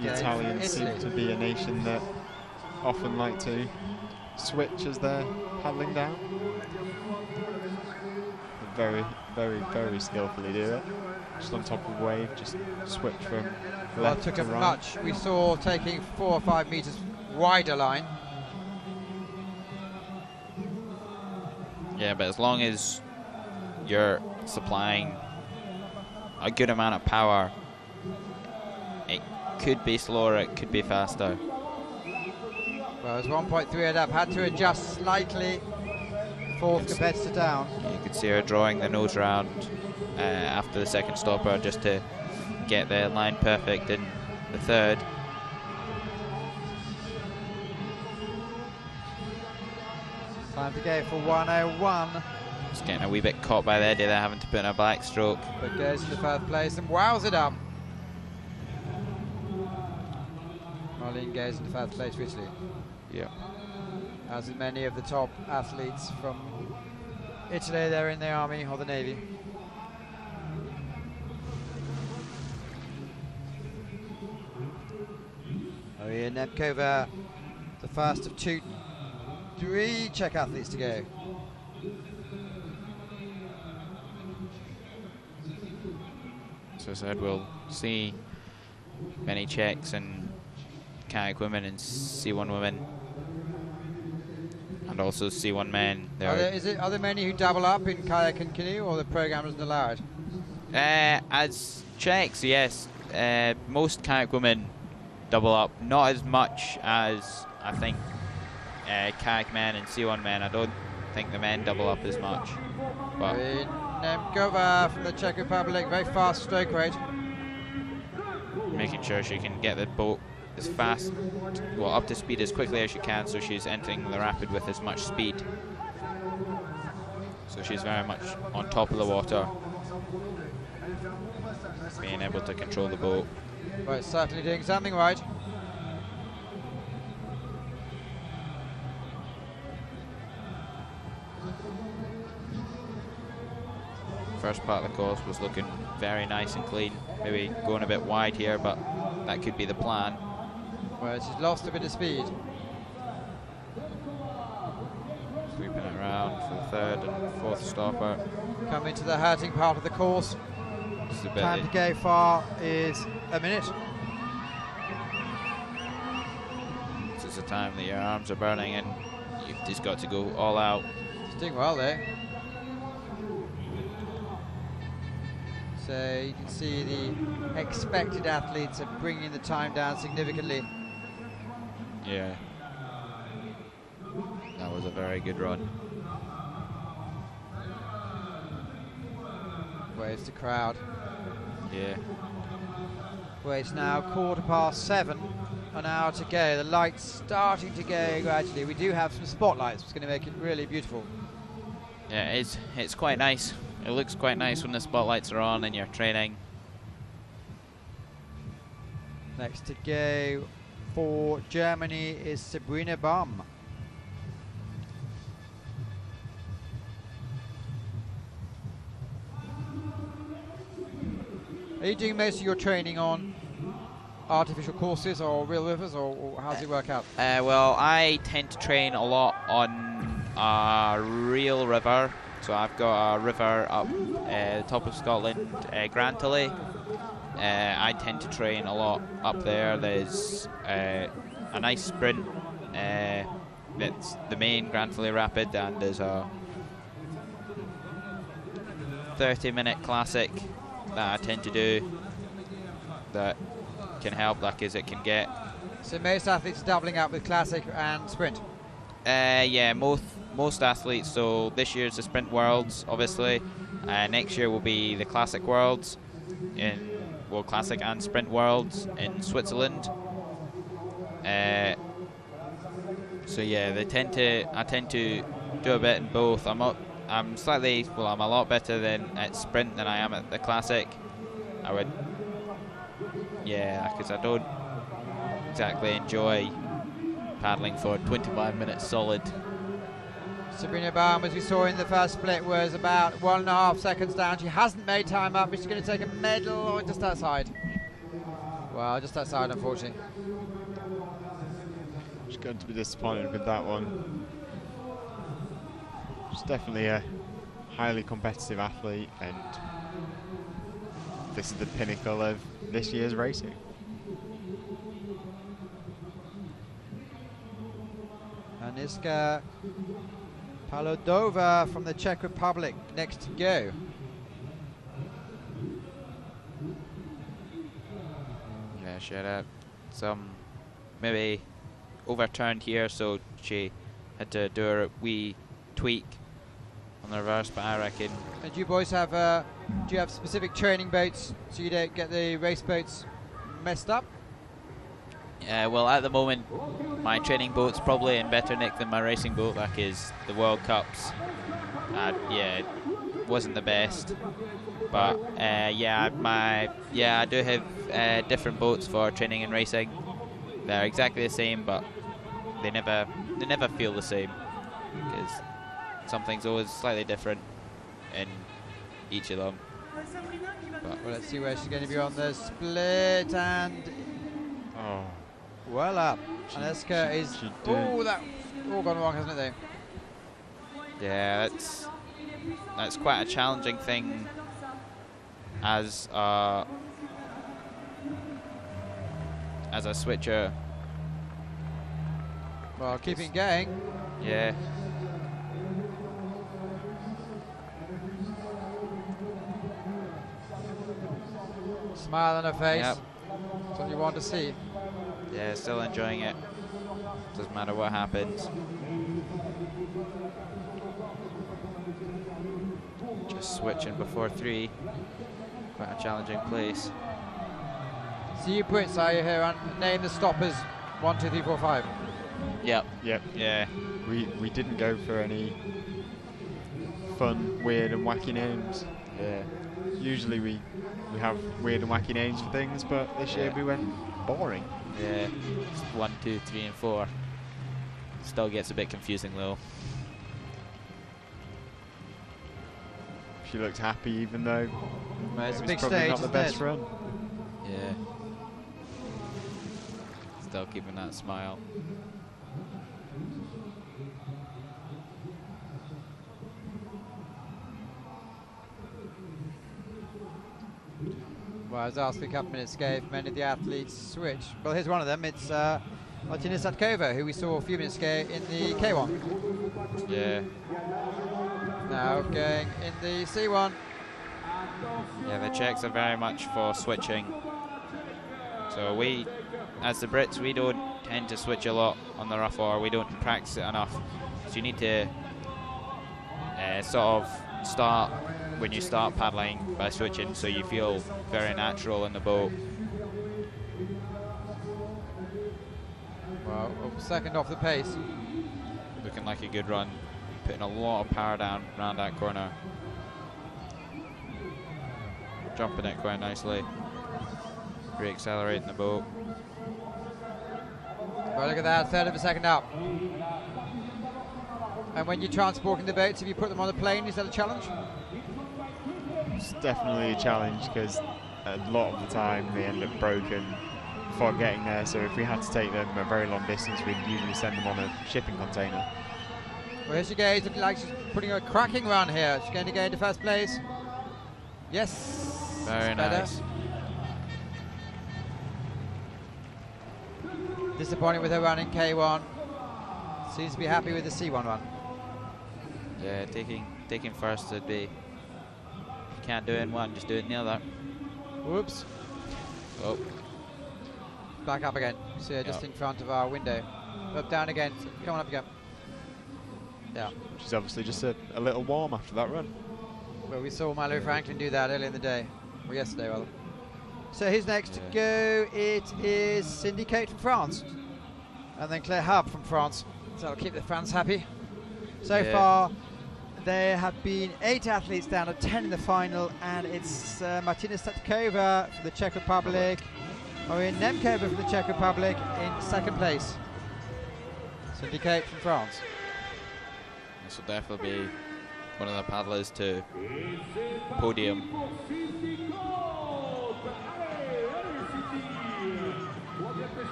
The Italians seem to be a nation that often like to switch as they're paddling down. very, very, very skillfully do it. Just on top of wave, just switch from left took to a right. much. We saw taking 4 or 5 meters wider line. Yeah, but as long as you're supplying a good amount of power, it could be slower, it could be faster. Well, it's 1.3 up, had to adjust slightly. Fourth competitor down. You could see her drawing the nose round after the second stopper just to get the line perfect in the third. Time to go for 101. Just getting a wee bit caught by the eddy there, having to put in a backstroke. But goes to the first place and wows it up. Marlene goes into first place for Italy. Yeah. As with many of the top athletes from Italy, they're in the army or the navy. Maria Nemkova, the first of 3 Czech athletes to go. So as I said, we'll see many Czechs and kayak women and C1 women, and also C1 men. Are there many who double up in kayak and canoe, or the program doesn't allow it? As Czechs, yes. Most kayak women double up, not as much as I think kayak men and C1 men. I don't think the men double up as much. But Nemkova from the Czech Republic, very fast stroke rate. Making sure she can get the boat as fast, well, up to speed as quickly as she can, so she's entering the rapid with as much speed. So she's very much on top of the water, being able to control the boat. Right, certainly doing something right. First part of the course was looking very nice and clean. Maybe going a bit wide here, but that could be the plan. Well, she's lost a bit of speed. Sweeping it around for the third and fourth stopper. Coming to the hurting part of the course. Just a bit. Time to go far is a minute. This is the time that your arms are burning and you've just got to go all out. She's doing well there. So you can see the expected athletes are bringing the time down significantly. Yeah. That was a very good run. Waves the crowd. Yeah. Well, it's now 7:15, an hour to go. The light's starting to go gradually. We do have some spotlights, which is going to make it really beautiful. Yeah, it's quite nice. It looks quite nice when the spotlights are on and you're training. Next to go for Germany is Sabrina Baum. Are you doing most of your training on artificial courses or real rivers, or how does it work out? Well, I tend to train a lot on a real river. So I've got a river up the top of Scotland, Grantley. I tend to train a lot up there. There's a nice sprint. It's the main Grantley Rapid, and there's a 30-minute classic that I tend to do that can help luck as it can get. So most athletes are doubling up with classic and sprint? Yeah, most athletes. So this year's the Sprint Worlds, obviously. Next year will be the Classic Worlds, Classic and Sprint Worlds in Switzerland. So yeah, I tend to do a bit in both. I'm a lot better at Sprint than I am at the Classic. Because I don't exactly enjoy paddling for 25 minutes solid. Sabrina Baum, as we saw in the first split, was about 1.5 seconds down. She hasn't made time up. Is she going to take a medal or just outside? Well, just outside, unfortunately. She's going to be disappointed with that one. She's definitely a highly competitive athlete, and this is the pinnacle of this year's racing. Aniska Palodova from the Czech Republic next to go. Yeah, she had some maybe overturned here, so she had to do a wee tweak on the reverse, but I reckon. And do you boys have, do you have specific training boats so you don't get the race boats messed up? Yeah, well, at the moment, my training boat's probably in better nick than my racing boat, because the World Cups, yeah, it wasn't the best. But yeah, I do have different boats for training and racing. They're exactly the same, but they never feel the same, because something's always slightly different in each of them. But Well, let's see where she's going to be on the split, and Oh, well up. Aniska is. she did. Oh, that all gone wrong, hasn't it? Though. yeah, that's quite a challenging thing as a switcher. Well, keeping going. Yeah. Smile on her face. Yep. That's what you want to see. Yeah, still enjoying it. Doesn't matter what happens. Just switching before 3. Quite a challenging place. See you Brits, are you here? And name the stoppers. 1, 2, 3, 4, 5. Yep. Yep. Yeah. We didn't go for any fun, weird and wacky names. Yeah. Usually we have weird and wacky names for things, but this year we went boring. Yeah. 1, 2, 3, and 4. Still gets a bit confusing though. She looked happy, even though Well, it's it a was big probably stage, not the isn't best it? run. Yeah. Still keeping that smile. Well, I was asking a couple minutes ago if many of the athletes switch. Well, here's one of them. It's Martina Satkova, who we saw a few minutes ago in the K1. Yeah. Now going in the C1. Yeah, the Czechs are very much for switching. So we, as the Brits, we don't tend to switch a lot on the rough, or we don't practice it enough. So you need to sort of start when you start paddling by switching, so you feel very natural in the boat. Well, second off the pace. Looking like a good run, putting a lot of power down around that corner. Jumping it quite nicely. Re-accelerating the boat. Well, look at that, third of a second up. And when you're transporting the boats, if you put them on a plane, is that a challenge? It's definitely a challenge, because a lot of the time they end up broken before getting there. So if we had to take them a very long distance, we'd usually send them on a shipping container. Well, here she goes, looking like she's putting a cracking run here. She's going to go into first place. Yes. Very better. nice. Disappointing with her run in K1. Seems to be happy with the C1 run. Yeah, taking first would be. If you can't do it in one, just do it in the other. Whoops. Oh, Back up again. See her just Yep. in front of our window. Up, down again. Come on up again. Yeah. She's obviously just a little warm after that run. Well, we saw Mallory Franklin do that earlier in the day. Or yesterday, rather. So who's next to go? It is Cindy Kate from France. And then Claire Hub from France. So that'll keep the fans happy. So Yeah. far, there have been 8 athletes down to 10 in the final, and it's Martina Statkova from the Czech Republic, Maria Nemkova from the Czech Republic in second place. Cindy Kate from France. this will definitely be one of the paddlers to podium.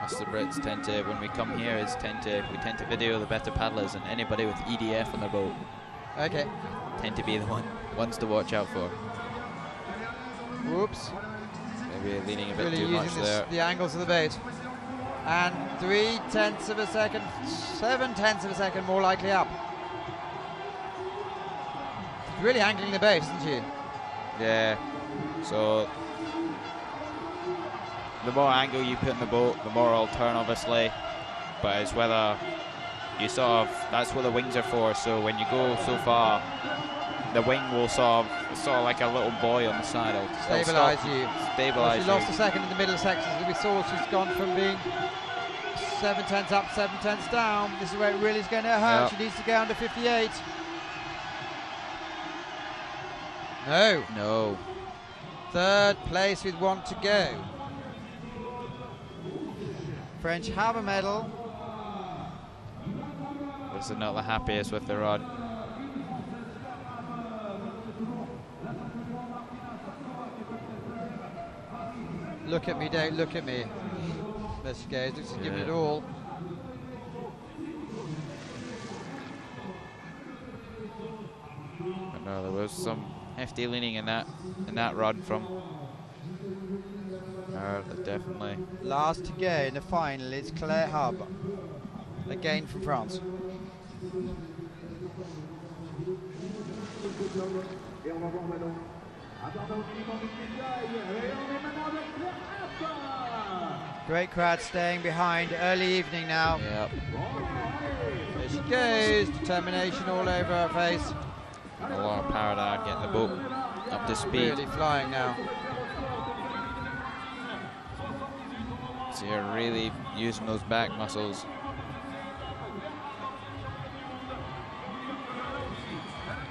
That's the Brits tend to, when we come here, we tend to video the better paddlers, and anybody with EDF on their boat tend to be the ones to watch out for. Whoops. Maybe leaning a bit Really too much using there. the angles of the bait. And 3/10 of a second, 7/10 of a second more likely up. She's really angling the bait, isn't she? Yeah. So the more angle you put in the boat, the more it'll turn, obviously. But it's whether you sort of, that's what the wings are for. So when you go so far, the wing will sort of like a little buoy on the side. It'll Stabilise you. Stabilise She lost a second in the middle section. As we saw, she's gone from being 7/10 up, 7/10 down. This is where it really is going to hurt. Yep. She needs to go under 58. No. No. Third place with 1 to go. French have a medal. This is not the happiest with the rod. Look at me, don't look at me. There she goes, looks to give it all. But no, there was some hefty leaning in that rod from her, definitely. Last to go in the final is Claire Hub, again from France. Great crowd staying behind. Early evening now. Yep. There she goes. Determination all over her face. A lot of power there, getting the boat up to speed. Really flying now. So you're really using those back muscles.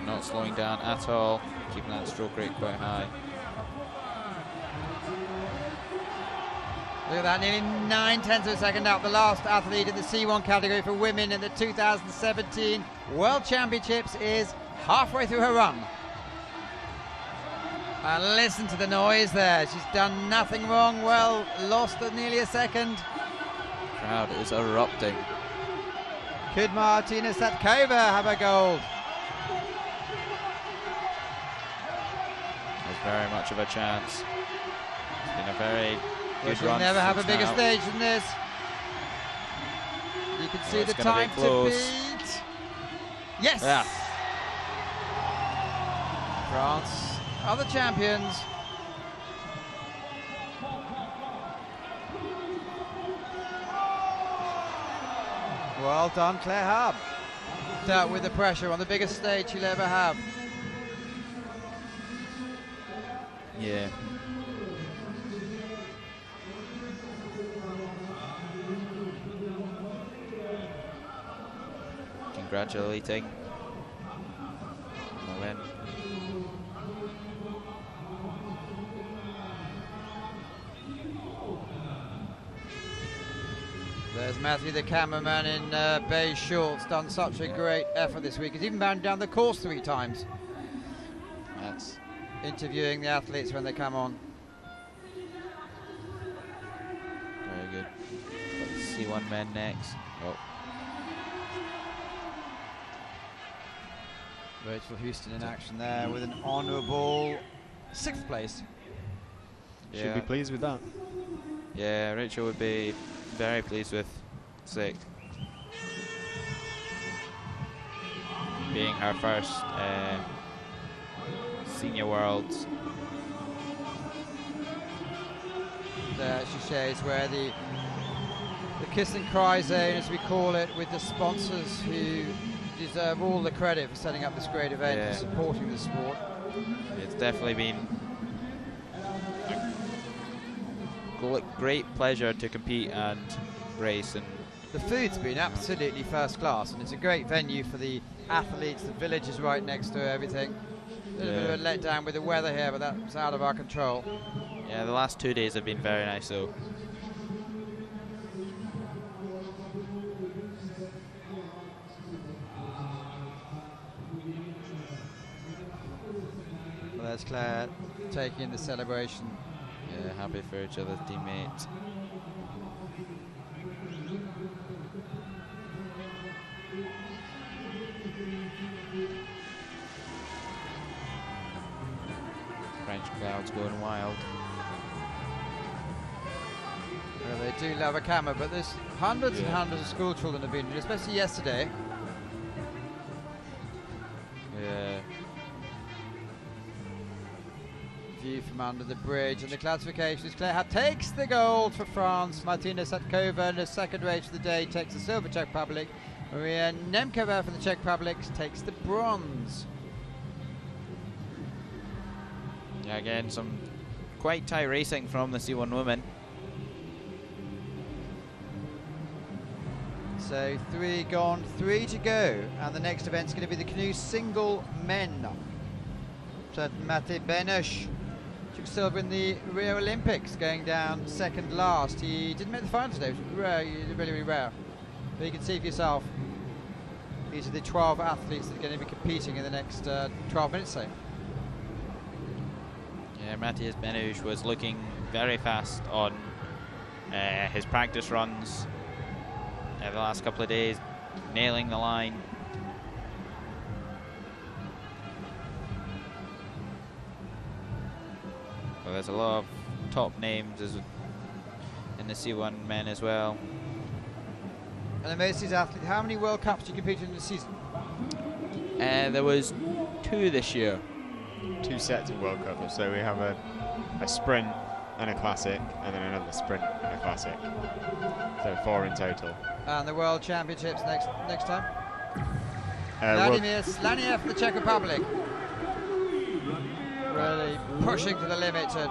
Not slowing down at all, keeping that stroke rate quite high. Look at that, nearly 9/10 of a second up. The last athlete in the C1 category for women in the 2017 World Championships is halfway through her run. And listen to the noise there. She's done nothing wrong. Well, lost nearly a second. Crowd is erupting. Could Martina Satkova have a gold? There's very much of a chance. It's been a very good She'll run. never have a since bigger now. stage than this. You can see it's the gonna be time to close. beat. Yes! Yeah. France are the champions. Well done, Claire Hub. Dealt with the pressure on the biggest stage she'll ever have. Yeah. Congratulating the win. There's Matthew, the cameraman in beige shorts, done such a great effort this week. He's even bound down the course 3 times. That's Interviewing the athletes when they come on. very good. Got the C1 men next. Oh, Rachel Houston in action there with an honourable 6th place. Should yeah. be pleased with that. Yeah, Rachel would be very pleased with 6th. Being her first senior worlds. There she shows where the kiss and cry zone, as we call it, with the sponsors who deserve all the credit for setting up this great event and supporting the sport. It's definitely been a great pleasure to compete and race. And The food's been absolutely first class, and it's a great venue for the athletes. The village is right next to everything. A little bit of a letdown with the weather here, but that's out of our control. yeah, the last 2 days have been very nice though. Well, there's Claire taking the celebration. Yeah, happy for each other's teammates. crowd's going wild. Well, they do love a camera, but there's hundreds and hundreds of school children have been, especially yesterday. Yeah. View from under the bridge, and the classification is clear. Takes the gold for France. Martina Satkova in the second race of the day takes the silver, Czech Republic. Maria Nemkova for the Czech Republic takes the bronze. Yeah, again, some quite tight racing from the C1 women. So 3 gone, 3 to go, and the next event's going to be the canoe single men. So Mate Benesh took silver in the Rio Olympics, going down second last. He didn't make the final today, which was rare, really, really rare. But you can see for yourself, these are the 12 athletes that are going to be competing in the next 12 minutes, say. Yeah, Matthias Benush was looking very fast on his practice runs the last couple of days, nailing the line. Well, there's a lot of top names in the C1 men as well. And the most of these athletes, how many World Cups do you compete in the season? There was 2 this year. 2 sets of World Cups, so we have a sprint and a classic, and then another sprint and a classic. So 4 in total. And the World Championships next time? Vladimir Slaniev for the Czech Republic. Really pushing to the limit to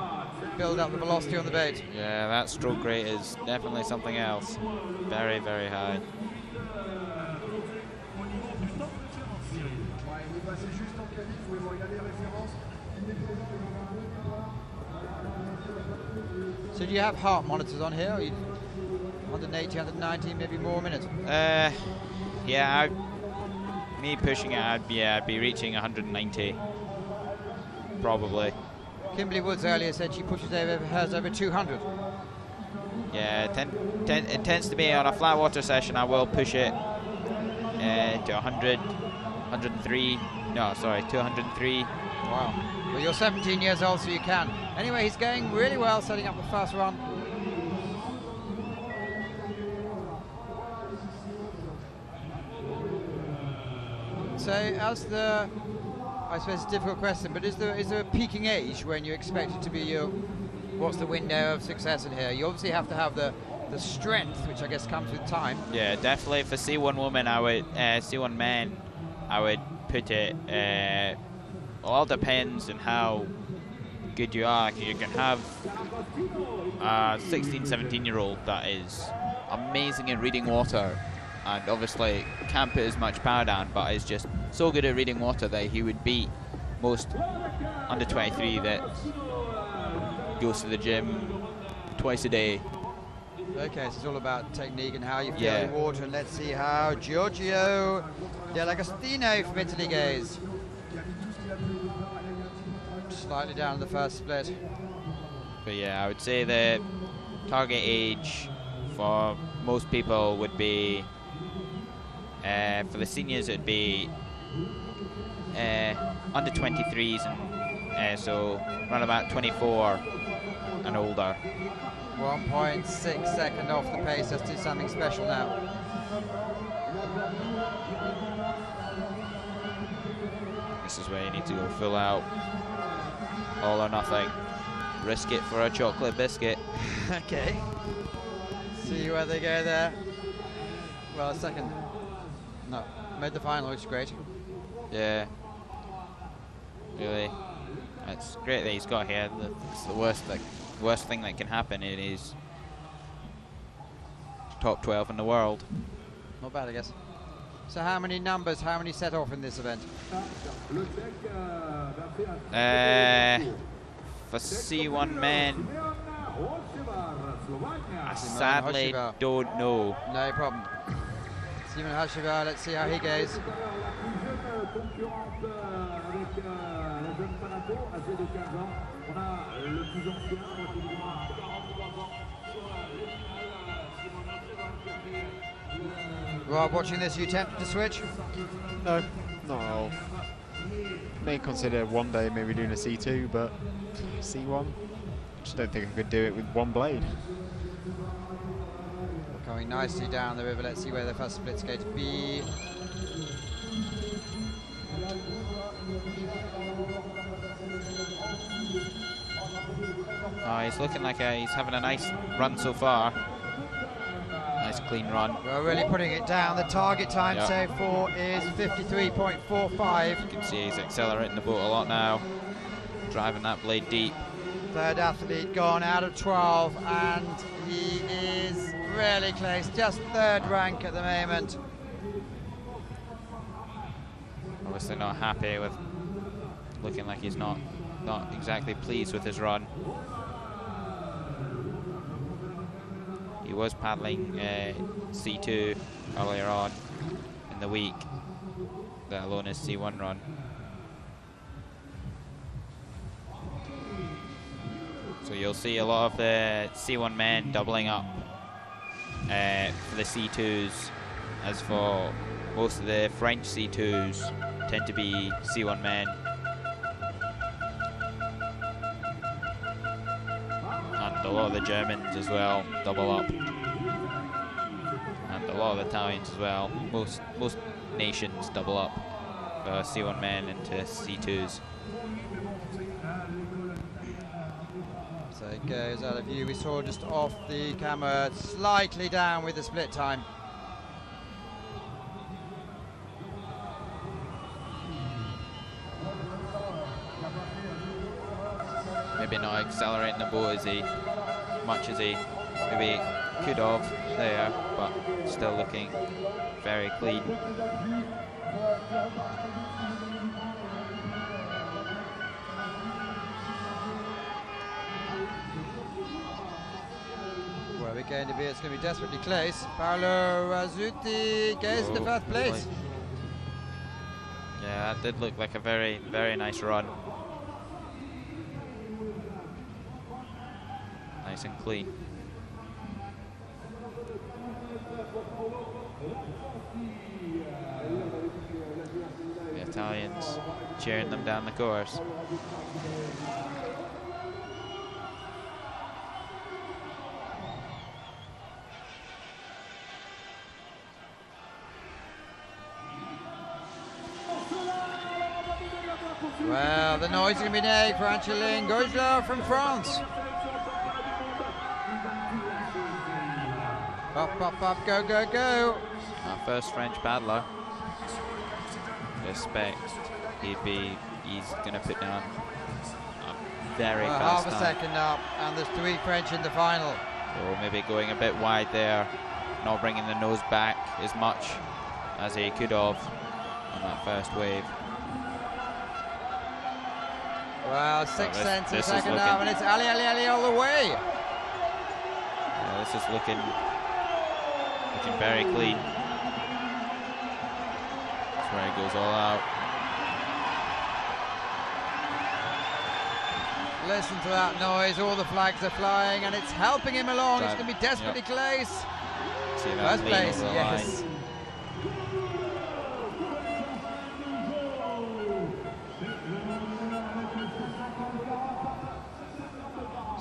build up the velocity on the bait. Yeah, that stroke rate is definitely something else. Very, very high. So do you have heart monitors on here? Or you 180, 190, maybe more a minute? Yeah, me pushing it, I'd be reaching 190, probably. Kimberly Woods earlier said she pushes hers over 200. Yeah, it tends to be on a flat water session. I will push it to 100, 103. No, sorry, 203. Wow. Well, you're 17 years old, so you can. Anyway, he's going really well, setting up the first run. So, as the, I suppose it's a difficult question, but is there a peaking age when you expect it to be your, what's the window of success in here? You obviously have to have the strength, which I guess comes with time. Yeah, definitely for C1 women, C1 men, I would put it, all depends on how good you are. You can have a 16, 17-year-old that is amazing at reading water, and obviously can't put as much power down, but is just so good at reading water that he would beat most under 23 that goes to the gym twice a day. Okay, so it's all about technique and how you feel in water, and let's see how Giorgio Dell'Agostino from Italy goes. Slightly down in the first split. But yeah, I would say the target age for most people would be, for the seniors it would be under 23s, and so around about 24 and older. 1.6 second off the pace. Let's do something special now. This is where you need to go full out, all or nothing. Risk it for a chocolate biscuit. Okay. See where they go there. Well, a second. No, made the final, which is great. Yeah. Really, it's great that he's got here. It's the worst thing that can happen. It is top 12 in the world. Not bad, I guess. So how many numbers, how many set off in this event? For C1 men, I sadly don't know. No problem. Simon Hashivar, let's see how he goes. Rob, watching this, you tempted to switch? No, not at all. May consider one day maybe doing a C2, but C1, just don't think I could do it with one blade. Coming nicely down the river. Let's see where the first split's going to be. Oh, he's looking like he's having a nice run so far. Nice clean run. We're really putting it down. The target time Yep. save for is 53.45. You can see he's accelerating the boat a lot now, driving that blade deep. Third athlete gone out of 12, and he is really close, just third rank at the moment. Obviously not happy with, looking like he's not exactly pleased with his run. He was paddling C2 earlier on in the week, let alone his C1 run. So you'll see a lot of the C1 men doubling up for the C2s, as for most of the French C2s tend to be C1 men. And a lot of the Germans as well double up. And a lot of the Italians as well. Most nations double up C1 men into C2s. So it goes out of view. We saw just off the camera, slightly down with the split time. Maybe not accelerating the boat as much as he maybe could have there, but still looking very clean. Where are we going to be? It's going to be desperately close. Paolo Razzuti goes to the first place. Yeah, that did look like a very, very nice run. Nice and clean. The Italians cheering them down the course. Well, the noise is going to be neigh for Angeline Gojla from France. Up, up, up, go, go, go. Our first French paddler. Expect he's going to put down a very fast half a time. second up, and there's 3 French in the final. Or maybe going a bit wide there, not bringing the nose back as much as he could have on that first wave. Well, 6 cents a this is second looking- up, and it's Ali, Ali, Ali all the way. Yeah, this is looking very clean. That's where he goes all out. Listen to that noise, all the flags are flying, and it's helping him along. It's Drive. going to be desperately close. See that First lean place, over the yes. line.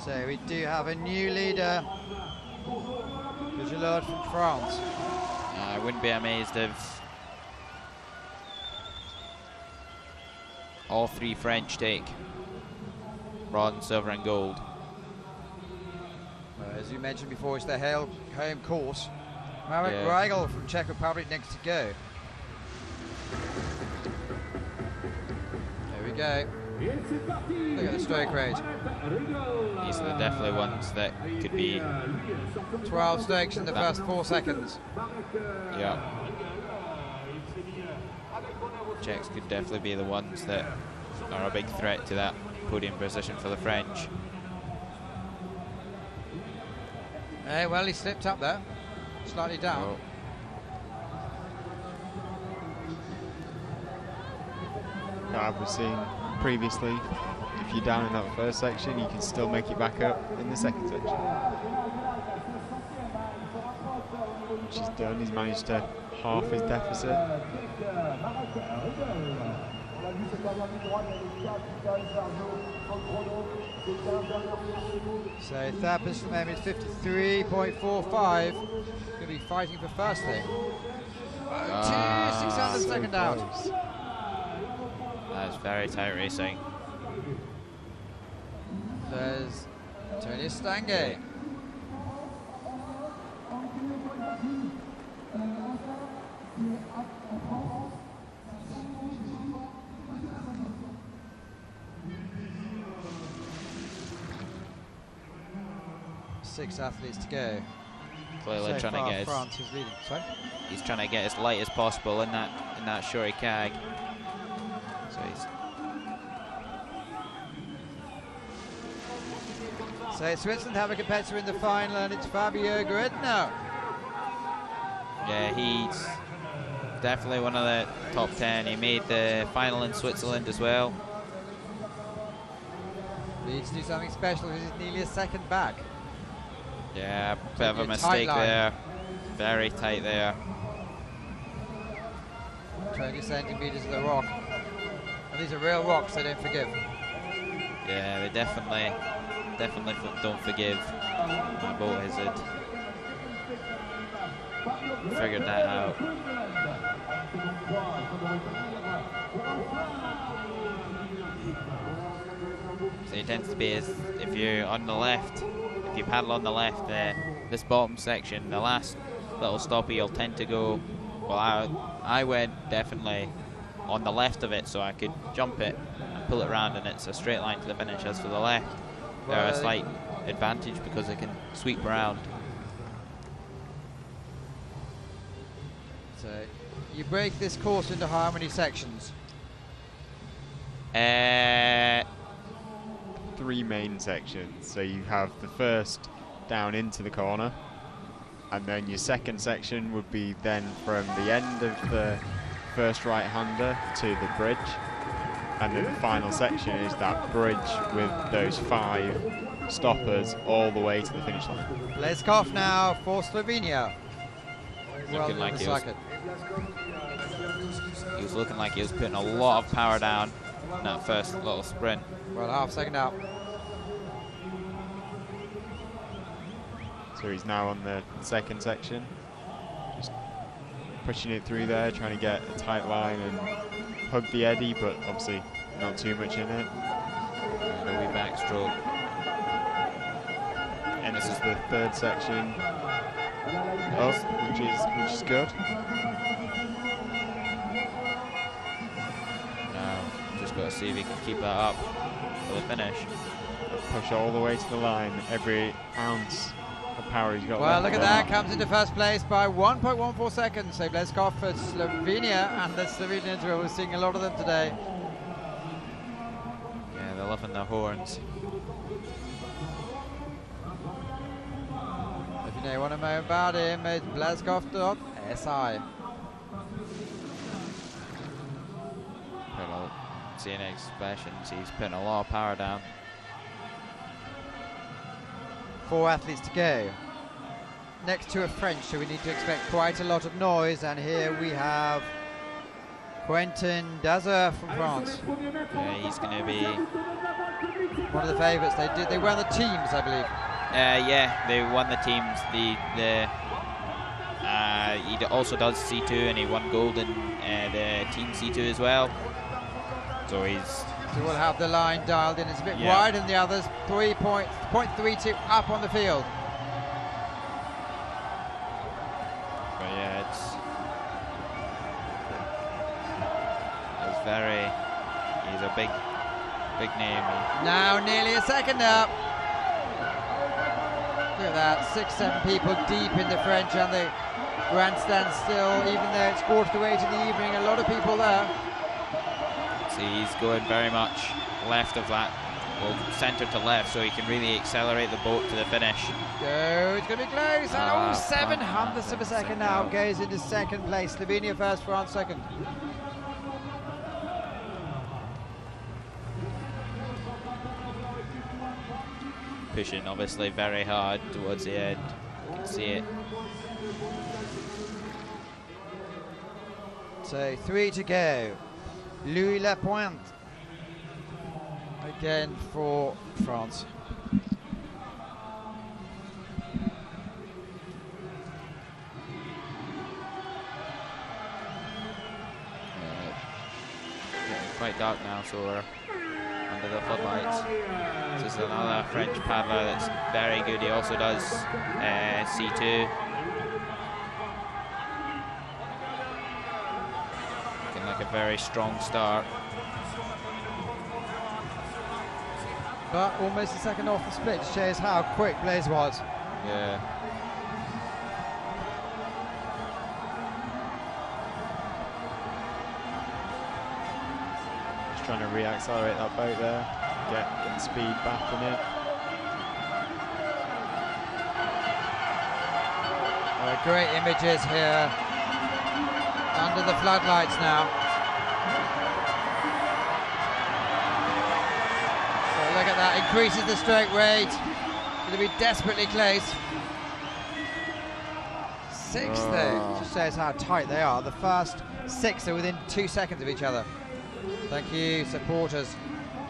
So we do have a new leader, Gilard from France. I wouldn't be amazed if all 3 French take bronze, silver and gold. As you mentioned before, it's their home course. Marek Yeah. Weigel from Czech Republic next to go. There we go. Look at the stroke rate. These are definitely ones that could be, 12 strokes in the first 4 seconds. yeah. Czechs could definitely be the ones that are a big threat to that podium position for the French. Hey, well, he slipped up there, slightly down. Oh. I was seeing previously, if you're down in that first section, you can still make it back up in the second section. Which he's done. He's managed to half his deficit. So third position at the moment is 53.45. Going to be fighting for first thing. 600 second out. That was very tight racing. There's Tony Stange. Six athletes to go. Clearly So trying far, to get France is leading. Sorry? he's trying to get as light as possible in that shorty kag. So he's So Switzerland have a competitor in the final, and it's Fabio Guedno. yeah, he's definitely one of the top 10. He made the final in Switzerland as well. Needs to do something special because he's nearly a second back. Yeah, bit of a a tight mistake line. there. Very tight there. 20 centimeters of the rock. And these are real rocks, they don't forgive. Yeah, they definitely don't forgive. My boat hazard. Figured that out. So it tends to be as if you're on the left, if you paddle on the left there, this bottom section, the last little stoppie, you'll tend to go, well, I went definitely on the left of it so I could jump it and pull it around, and it's a straight line to the finish. As for the left, they're a slight advantage because they can sweep around. So you break this course into how many sections? 3 main sections. So you have the first down into the corner, and then your second section would be then from the end of the first right-hander to the bridge, and then the final section is that bridge with those 5 stoppers all the way to the finish line. Leskov now for Slovenia. Looking like the he was looking like he was putting a lot of power down in that first little sprint. Well, half second out. So he's now on the second section, just pushing it through there, trying to get a tight line and hug the eddy, but obviously not too much in it. And a wee backstroke. And this is the third section, which is good. Now, just got to see if he can keep that up for the finish. Push all the way to the line, every ounce of power he's got. Well, left. look at that, comes into first place by 1.14 seconds. So Leskov for Slovenia, and the Slovenians, we're seeing a lot of them today. Yeah, they're loving their horns. If you know want to know about him, it's Blazkov.si. Seeing expressions, he's putting a lot of power down. 4 athletes to go. Next to a French, so we need to expect quite a lot of noise. And here we have Quentin Dazer from France. Yeah, he's going to be one of the favourites. They won the teams, I believe. Yeah, they won the teams. He also does C2, and he won gold in the team C2 as well. So we'll have the line dialed in. It's a bit wide, and the others 3.32 up on the field. But yeah, he's a big name. Now nearly a second up. Look at that, 6-7 people deep in the French, and the grandstand still, even though it's 7:45 in the evening, a lot of people there. See, he's going very much left of that, well, centre to left, so he can really accelerate the boat to the finish. Go, it's going to be close, and 700ths of a second now goes into second place. Slovenia first, France second. Pushing obviously very hard towards the end. You can see it. So 3 to go. Louis Lapointe again for France. Getting quite dark now, so we're under the floodlights. This is another French paddler that's very good. He also does C2. Looking like a very strong start. But almost a second off the split shows how quick Blaise was. Yeah. Just trying to re-accelerate that boat there, get speed back in it. Great images here under the floodlights now. So look at that, increases the stroke rate. Going to be desperately close. Sixth though, just shows how tight they are. The first 6 are within 2 seconds of each other. Thank you, supporters.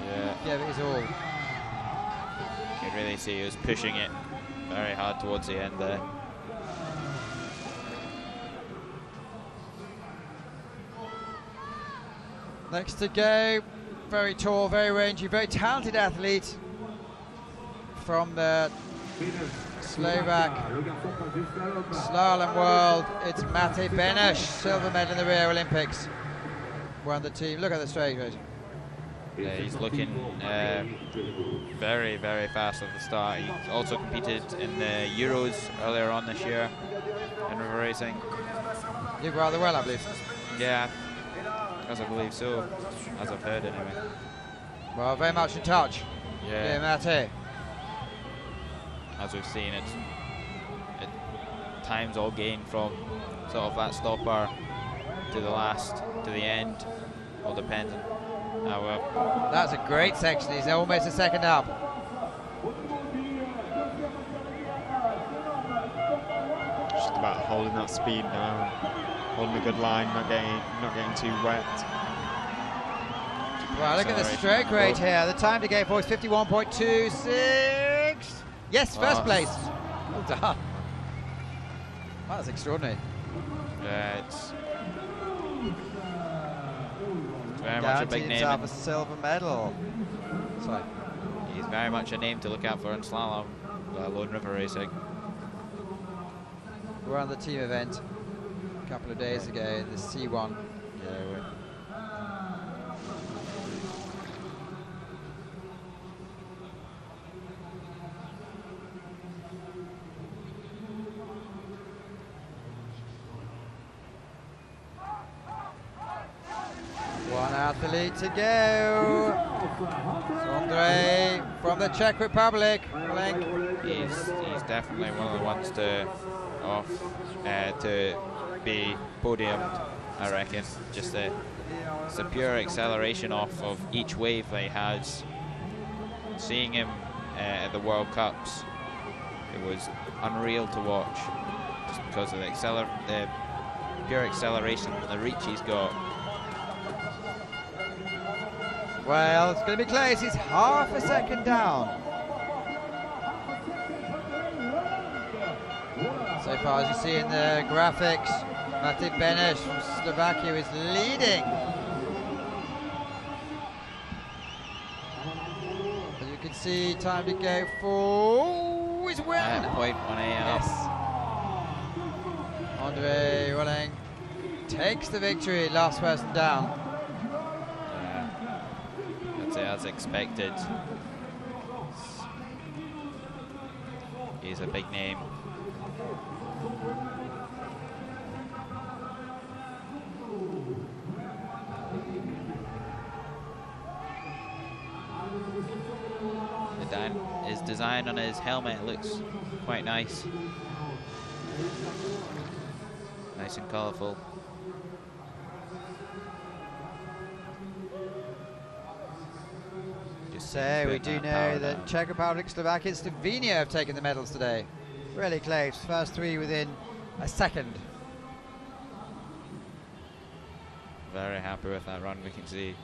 Yeah. Gave it his all. You can really see he was pushing it very hard towards the end there. Next to go, very tall, very rangy, very talented athlete from the Slovak slalom world. It's Mate Beneš, silver medal in the Rio Olympics. Won the team. Look at the straight rate. Yeah, he's looking very, very fast at the start. He also competed in the Euros earlier on this year in river racing. Did rather well, I believe. Yeah, as I believe so, as I've heard anyway. Well, very much in touch. Yeah, Mate. as we've seen, it times all gained from sort of that stopper to the end, all depends on how well. That's a great section. He's almost a second up. Just about holding that speed now, holding a good line, not getting too wet. Wow, look at the stroke rate here. The time to go for is 51.26. Yes, first place. Well done. That's extraordinary. Yeah, it's very much a big name. A silver medal. Sorry. He's very much a name to look out for in slalom, let alone river racing. We're on the team event a couple of days ago, the C1. Yeah, One athlete to go. Andre from the Czech Republic. he's definitely one of the ones to be podiumed, I reckon. Just the pure acceleration off of each wave that he has. Seeing him at the World Cups, it was unreal to watch, just because of the pure acceleration and the reach he's got. Well, it's going to be close. He's half a second down. So far, as you see in the graphics, Mate Beneš from Slovakia is leading. As you can see, time to go for his win. 0.18 Yes. Andre Rolling takes the victory, last person down. As expected. He's a big name. His design on his helmet looks quite nice. Nice and colourful. So we do know that Czech Republic, Slovakia, and Slovenia have taken the medals today. Really close. First 3 within a second. Very happy with that run, we can see.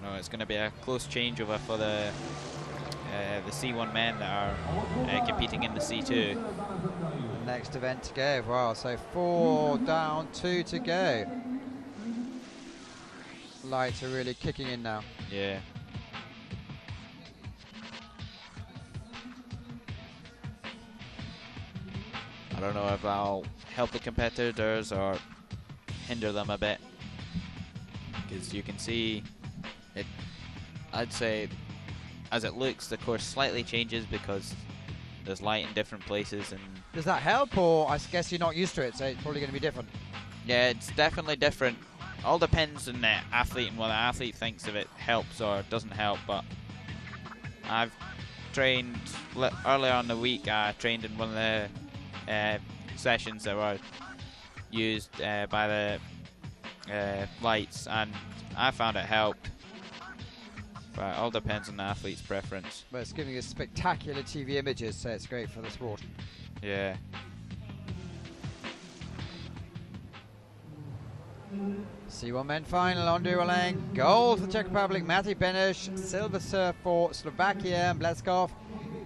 I know it's going to be a close changeover for the C1 men that are competing in the C2. Next event to go. Wow, so 4 down, 2 to go. Lights are really kicking in now. Yeah. I don't know if I'll help the competitors or hinder them a bit, because you can see it. I'd say, as it looks, the course slightly changes because there's light in different places. And does that help, or I guess you're not used to it, so it's probably going to be different? Yeah, it's definitely different. All depends on the athlete and what the athlete thinks if it helps or doesn't help. But I've trained earlier on in the week. I trained in one of the sessions that were used by the lights, and I found it helped. But it all depends on the athlete's preference. But it's giving us spectacular TV images, so it's great for the sport. Yeah. C1 men final on Duralane. Gold for the Czech Republic, Matej Beneš. Silver for Slovakia and Bleskov.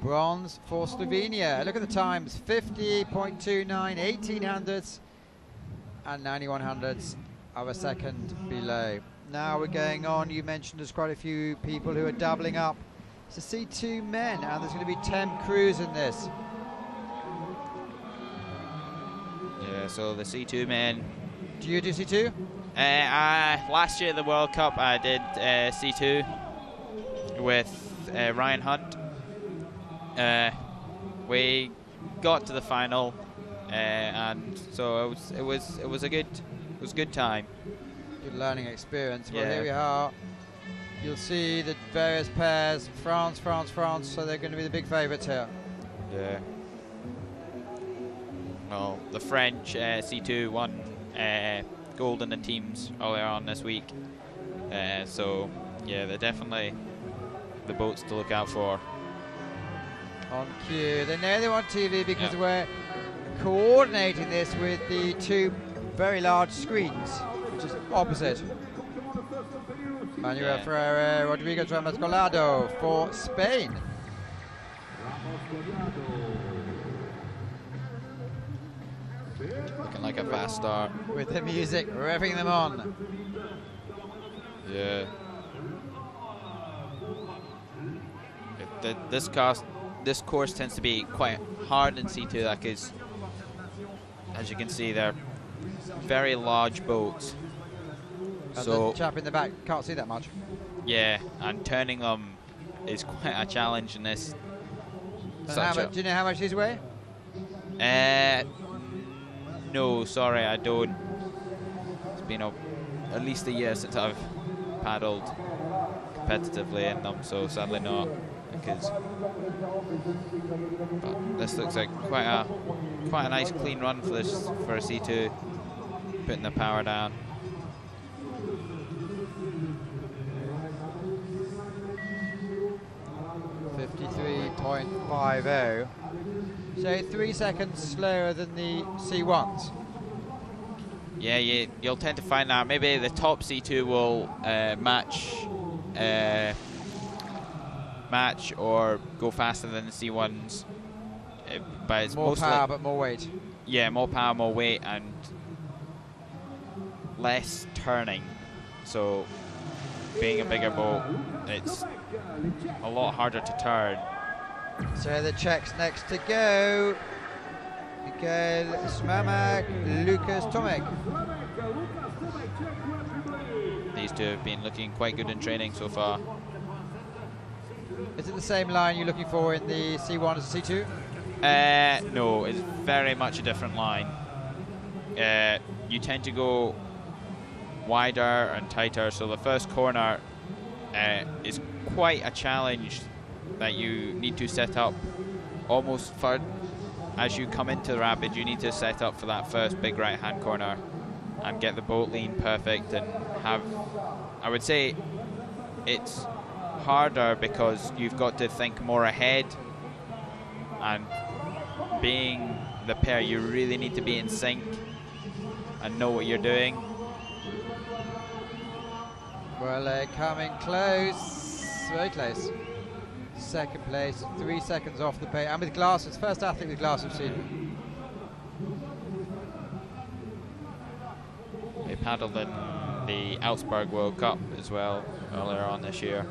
Bronze for Slovenia. Look at the times, 50.29, 1800ths and 9100ths of a second below. Now we're going on. You mentioned there's quite a few people who are doubling up. It's a C2 men, and there's going to be 10 crews in this. Yeah, so the C2 men. Do you do C2? Last year at the World Cup I did C2 with Ryan Hunt. We got to the final, and so it was a good time. Good learning experience. Well, Yeah. here we are. You'll see the various pairs. France, so they're going to be the big favourites here. Yeah. Well, the French C2 won gold in the teams earlier on this week. So, yeah, they're definitely the boats to look out for. On cue. They know they're on TV because we're coordinating this with the two very large screens, which is opposite. Manuel Ferreira, Rodrigo Ramos Colado for Spain. Looking like a fast start. With the music, revving them on. Yeah. This course tends to be quite hard in C2, like as you can see, they're very large boats. And so the chap in the back can't see that much. Yeah, and turning them is quite a challenge in this. Do you know how much these weigh? No, sorry, I don't. It's been at least a year since I've paddled competitively in them, so sadly not. But this looks like quite a nice clean run for a C2, putting the power down. .50, so 3 seconds slower than the C1s. Yeah, you'll tend to find that maybe the top C2 will match or go faster than the C1s, but it's more power but more weight. Yeah, more power, more weight, and less turning. So being a bigger boat, it's a lot harder to turn. So the Czechs next to go. Mikael Smamak, Lucas Tomek. These two have been looking quite good in training so far. Is it the same line you're looking for in the C1 as the C2? No, it's very much a different line. You tend to go wider and tighter, so the first corner is quite a challenge that you need to set up almost for. As you come into the rapid, you need to set up for that first big right-hand corner and get the boat lean perfect and have. I would say it's harder because you've got to think more ahead and being the pair, you really need to be in sync and know what you're doing. Well, coming close, very close. Second place, 3 seconds off the pace, and with glasses, first athlete with glasses we've seen. They paddled in the Augsburg World Cup as well earlier on this year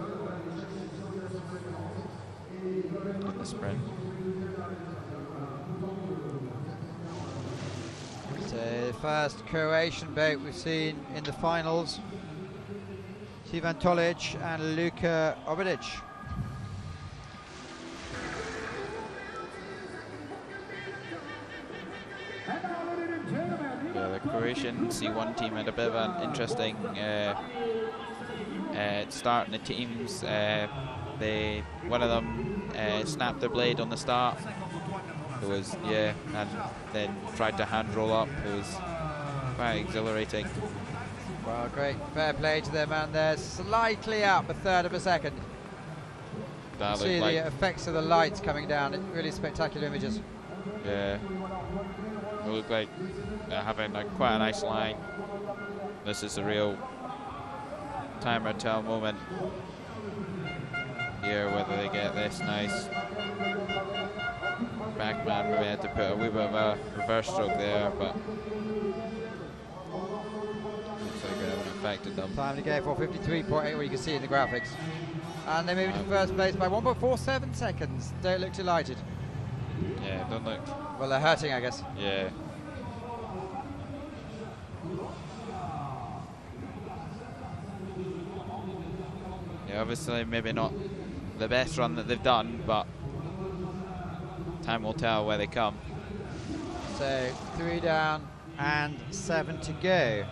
in the sprint. So first Croatian boat we've seen in the finals. Ivan Tolic and Luka Obradic. Yeah, the Croatian C1 team had a bit of an interesting start in the teams. One of them snapped their blade on the start. It was, and then tried to hand roll up. It was quite exhilarating. Well, great, fair play to their man there. Slightly up, a third of a second. That See looked the effects of the lights coming down. Really spectacular images. Yeah, it looked like they're having quite a nice line. This is a real time or tell moment here, whether they get this nice backman. Maybe had to put a wee bit of a reverse stroke there, but looks like it haven't affected them. Time to go for 53.8, what you can see in the graphics. And they move into first place by 1.47 seconds. Don't look delighted. Yeah, don't look. Well, they're hurting, I guess. Yeah. Yeah, obviously maybe not the best run that they've done, but time will tell where they come. So 3 down and 7 to go.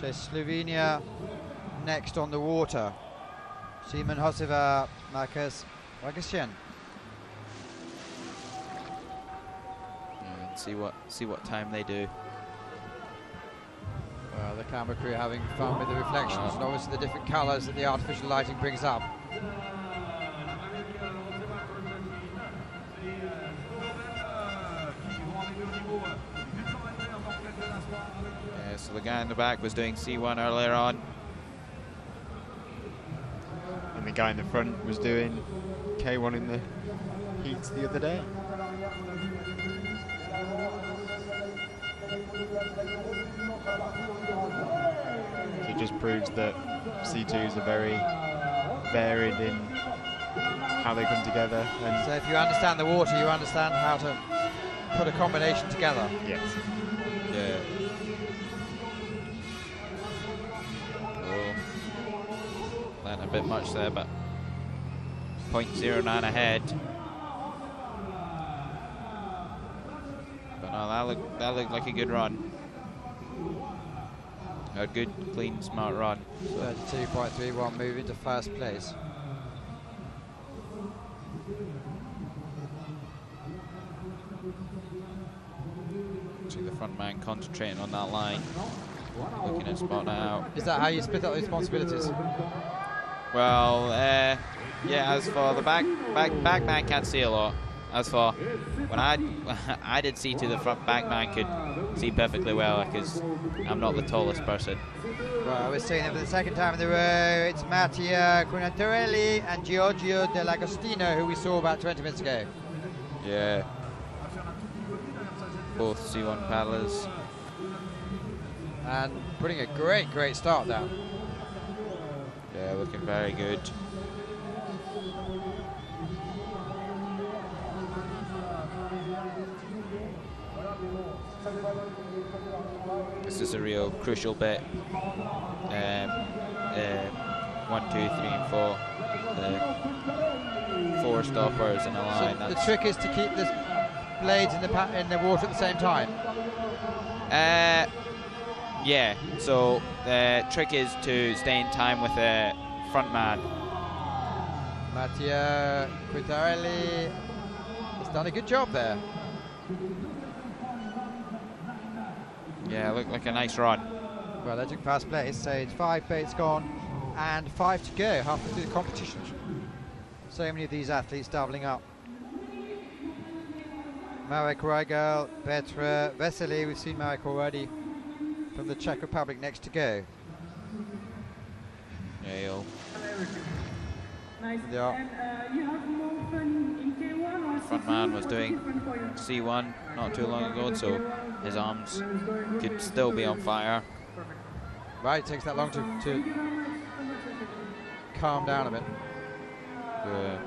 So Slovenia next on the water. Simon Hoseva, Marcus Wagasyan. And see what time they do. Well, the camera crew having fun with the reflections and obviously the different colours that the artificial lighting brings up. Yeah, so the guy in the back was doing C1 earlier on. And the guy in the front was doing K1 in the heats the other day. So it just proves that C2s are very varied in how they come together. And So if you understand the water, you understand how to put a combination together. yes. Yeah. Oh, landed a bit much there, but 0.09 ahead. But no, that looked like a good run. A good, clean, smart run. 32.31, move into first place. See the front man concentrating on that line, looking at spotting it out. Is that how you split up the responsibilities? Well, yeah. As for the back man can't see a lot. As for when I did see to the front, back man could see perfectly well because I'm not the tallest person. Well, we're seeing it for the second time in the row. It's Mattia Cunatorelli and Giorgio Dell'Agostino, who we saw about 20 minutes ago. Yeah. Both C1 paddlers. And putting a great start down. Yeah, looking very good. This is a real crucial bit. 1, 2, 3, and 4. The 4 stoppers in a line. So the trick is to keep the blades in the water at the same time. Yeah. So the trick is to stay in time with the front man. Mattia Cunatorelli has done a good job there. Yeah, looked like a nice run. Well, they took first place, so it's 5 boats gone and 5 to go, halfway through the competition. So many of these athletes doubling up. Marek Weigel, Petr Vesely, we've seen Marek already from the Czech Republic next to go. Yeah, Nice. Yeah. And you have more fun in K1 or front man was doing C1 not too long ago, so his arms could still be on fire. Right, it takes that long to calm down a bit. The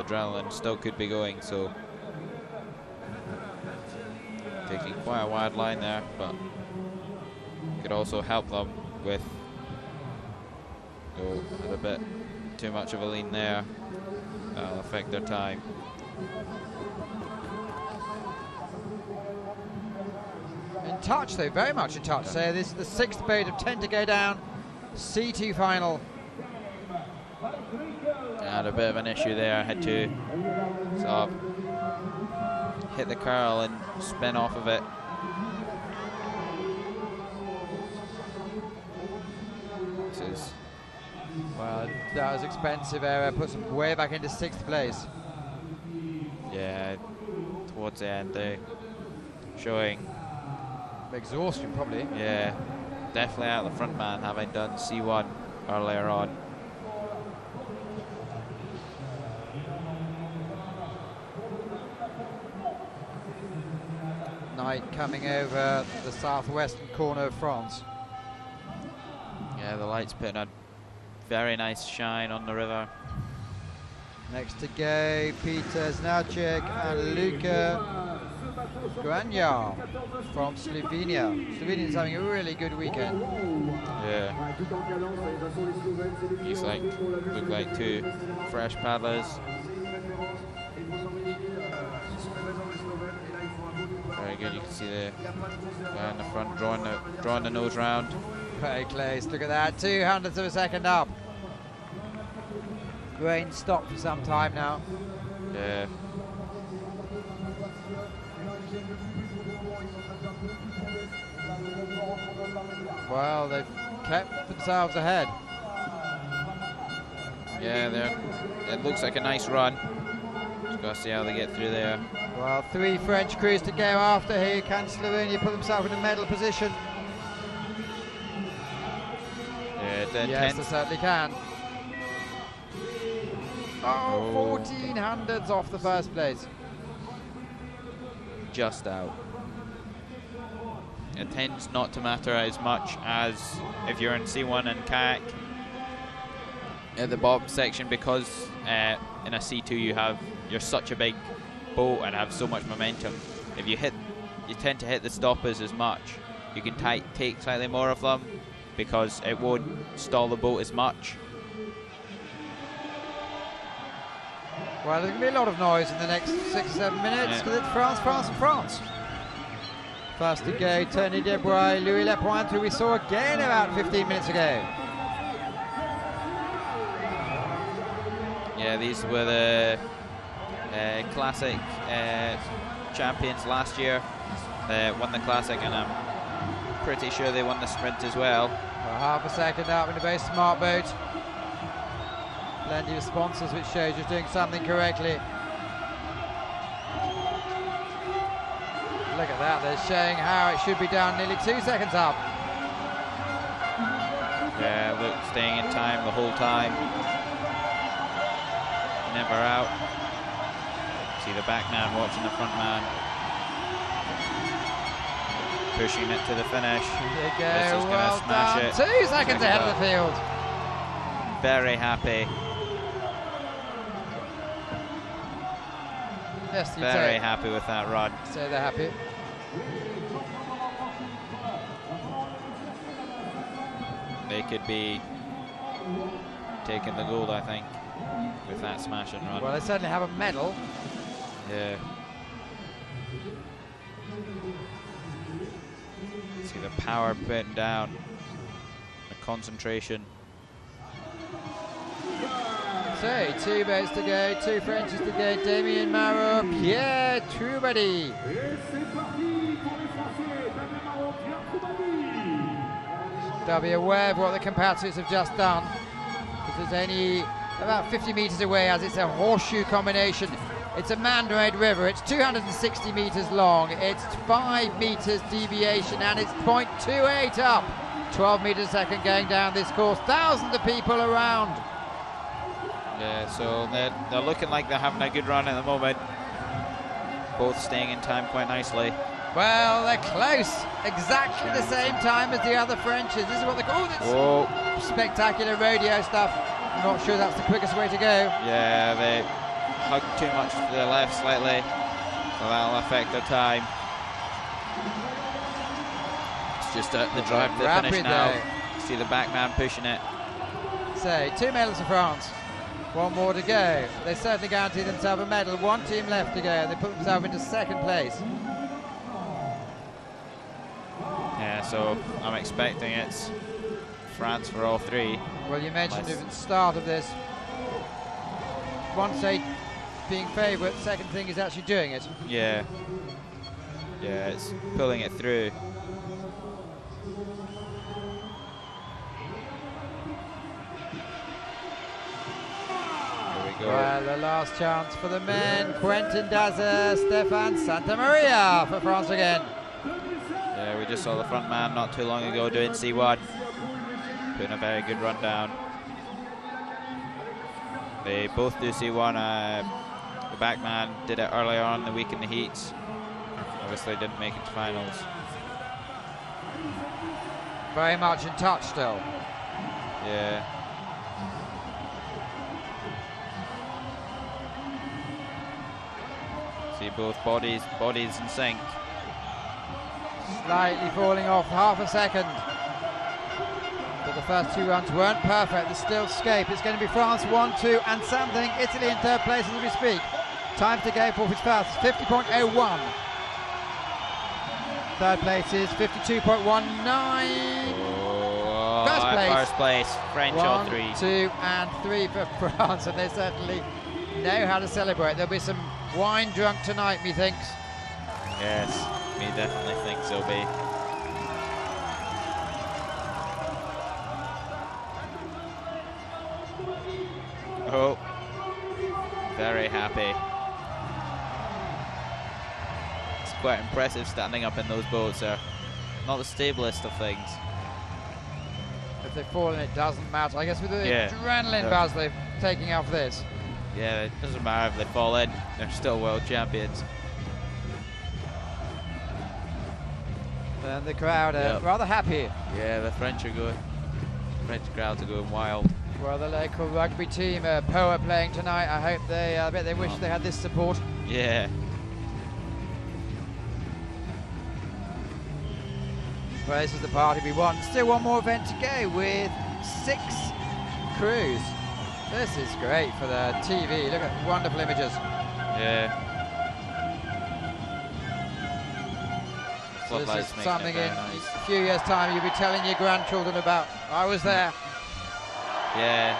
adrenaline still could be going, so taking quite a wide line there, but could also help them with a bit too much of a lean there. That'll affect their time. In touch though, very much in touch. So this is the 6th boat of 10 to go down. C2 final. Had a bit of an issue there. Had to sort of hit the curl and spin off of it. This is Well, that was expensive error. Puts them way back into 6th place. yeah, towards the end they showing Exhaustion probably. yeah, definitely out the front man having done C1 earlier on. Night coming over the southwestern corner of France. Yeah, the light's putting a very nice shine on the river. Next to go, Peter Znacek and Luka Granja from Slovenia. Slovenia's having a really good weekend. Yeah. These look like two fresh paddlers. Very good. You can see the guy in the front drawing the nose round. Very close. Look at that. 0.02 of a second up. Rain stopped for some time now. Yeah. Well, they've kept themselves ahead. Yeah, it looks like a nice run. Just got to see how they get through there. Well, 3 French crews to go after here. Can Slovenia put themselves in a medal position? Yeah, Yes, they certainly can. Oh, 14 hundredths off the first place. Just out. It tends not to matter as much as if you're in C1 and kayak at the bottom section, because in a C2 you're such a big boat and have so much momentum. If you tend to hit the stoppers as much. You can take slightly more of them because it won't stall the boat as much. Well, there's going to be a lot of noise in the next 6 or 7 minutes because it's France, France, and France. First to go, Tony Debray, Louis Lepointe, who we saw again about 15 minutes ago. Yeah, these were the classic champions last year. They won the classic, and I'm pretty sure they won the sprint as well. Well, half a second up in a very smart boat. Plenty of sponsors, which shows you're doing something correctly. Look at that, they're showing how it should be done, nearly 2 seconds up. Yeah, look, staying in time the whole time. Never out. See the back man watching the front man. Pushing it to the finish. There you go, This is well going to smash done. it. 2 seconds ahead of the field. Very happy. Yes, you'd Very say. happy with that run. So they're happy. They could be taking the gold, I think, with that smash and run. Well, they certainly have a medal. Yeah. See the power putting down, the concentration. So, 2 boats to go, 2 Frenchies to go, Damien Marot, Pierre Troubadi. They'll be aware of what the competitors have just done, because there's only about 50 metres away, as it's a horseshoe combination. It's a man-made river. It's 260 metres long. It's 5 metres deviation, and it's 0.28 up. 12 metres a second going down this course. Thousands of people around. Yeah, so they're looking like they're having a good run at the moment. Both staying in time quite nicely. Well, they're close. Exactly the same time as the other Frenches. This is what they call this spectacular rodeo stuff. I'm not sure that's the quickest way to go. Yeah, they hug too much to the left slightly, so that'll affect their time. It's just the drive to the finish now. See the back man pushing it. So, 2 medals for France. 1 more to go. They certainly guarantee themselves a medal. 1 team left to go. They put themselves into 2nd place. Yeah, so I'm expecting it's France for all 3. Well, you mentioned at the start of this, one stage being favourite, second thing is actually doing it. Yeah. Yeah, it's pulling it through. Well, the last chance for the men. Quentin Daza, Stéphane Santamaria for France again. Yeah, we just saw the front man not too long ago doing C1. Putting a very good run down. They both do C1. The back man did it earlier on in the week in the heats. Obviously didn't make it to finals. Very much in touch still. Yeah. See both bodies in sync. Slightly falling off, half a second. But the first 2 runs weren't perfect. There's still scape. It's going to be France 1, 2 and something. Italy in 3rd place as we speak. Time to go for his fast, 50.01. 3rd place is 52.19. First place, French all 3. 1, 2 and 3 for France, and they certainly know how to celebrate. There'll be some wine drunk tonight, methinks. Yes, me definitely think so, be. Oh, very happy. It's quite impressive standing up in those boats. They're not the stablest of things. If they fall in, it doesn't matter. I guess with the adrenaline buzz they're taking off this. Yeah, it doesn't matter if they fall in, they're still world champions. And the crowd are rather happy. Yeah, the French crowds are going wild. Well, the local rugby team, POA playing tonight. I bet they wish they had this support. Yeah. Well, this is the party we want. Still 1 more event to go with 6 crews. This is great for the TV. Look at wonderful images. Yeah. So this is something in a few years' time you'll be telling your grandchildren about. I was there. Yeah.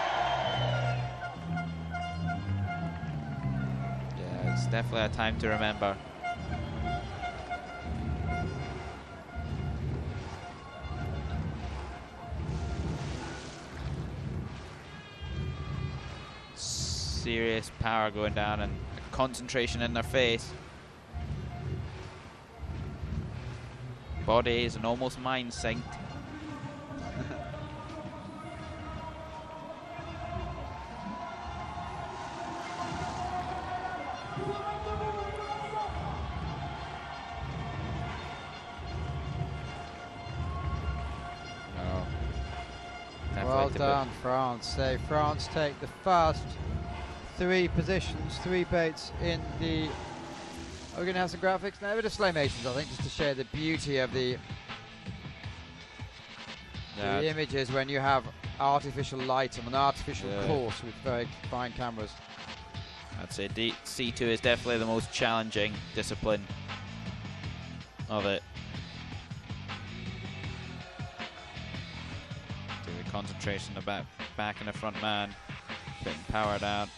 Yeah, it's definitely a time to remember. Serious power going down and concentration in their face. Bodies and almost mind synced. Well done, France. So France take the first 3 positions, 3 boats in the... Are we going to have some graphics? No, a bit of slow motions, I think, just to show the beauty of the images when you have artificial light on an artificial course with very fine cameras. I'd say C2 is definitely the most challenging discipline of it. The concentration of back and the front man, putting power down.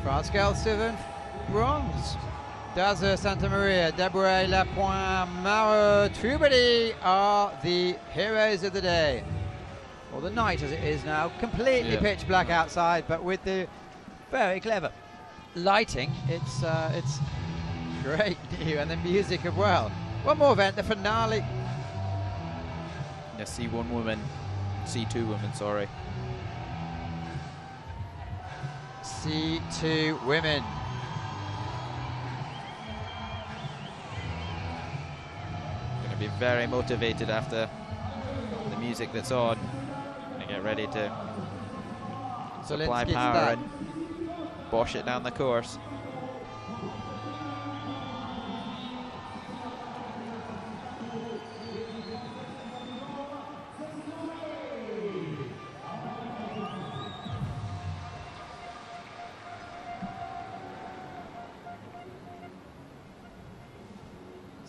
France girls to bronze. Daza Santa Maria, Deborah Lapointe, Maro Trubadi are the heroes of the day. Or the night as it is now. Completely pitch black outside, but with the very clever lighting, it's great new, and the music as well. One more event, the finale. Yeah, C1 women, C2 women, sorry. C2 women. Going to be very motivated after the music that's on. Going to get ready to supply power and bosh it down the course.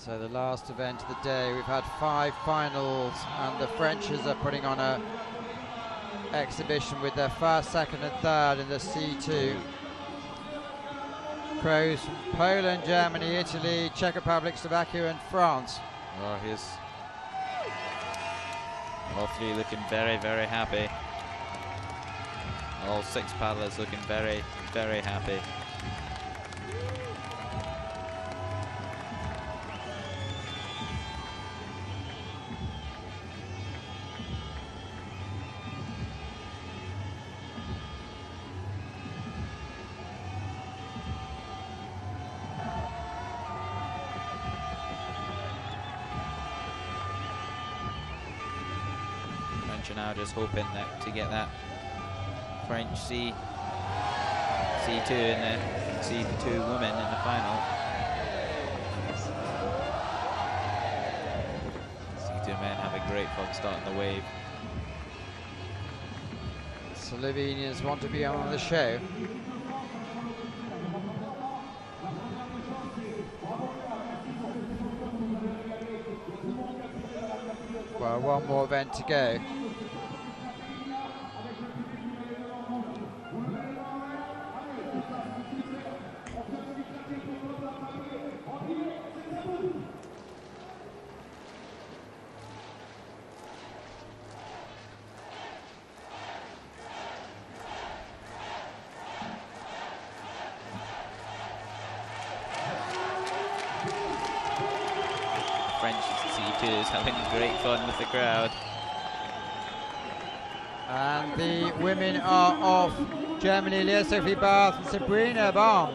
So the last event of the day, we've had 5 finals, and the Frenchies are putting on a exhibition with their first, second and third in the C2. Pros from Poland, Germany, Italy, Czech Republic, Slovakia and France. Oh, he's all 3 looking very, very happy. All 6 paddlers looking very, very happy. Now just hoping that to get that French C2 and the C2 women in the final. C2 men have a great fun starting the wave. Slovenians want to be on the show. Well, one more event to go. Having great fun with the crowd. And the women are off. Germany, Leah Sophie Barth and Sabrina Baum.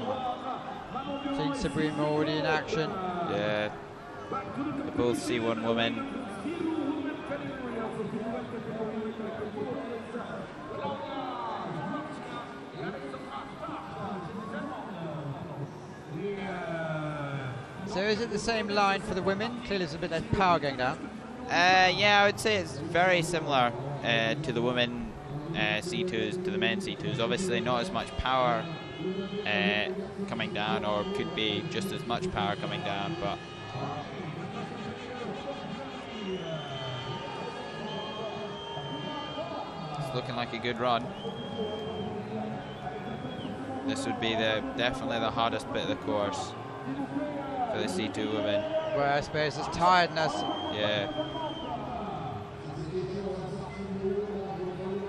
Seen Sabrina already in action. Yeah, they're both C1 women. So is it the same line for the women? Clearly there's a bit less power going down. Yeah, I would say it's very similar to the women C2s, to the men C2s. Obviously not as much power coming down, or could be just as much power coming down, but it's looking like a good run. This would be definitely the hardest bit of the course for the C2 women. Well, I suppose it's tiredness. Yeah.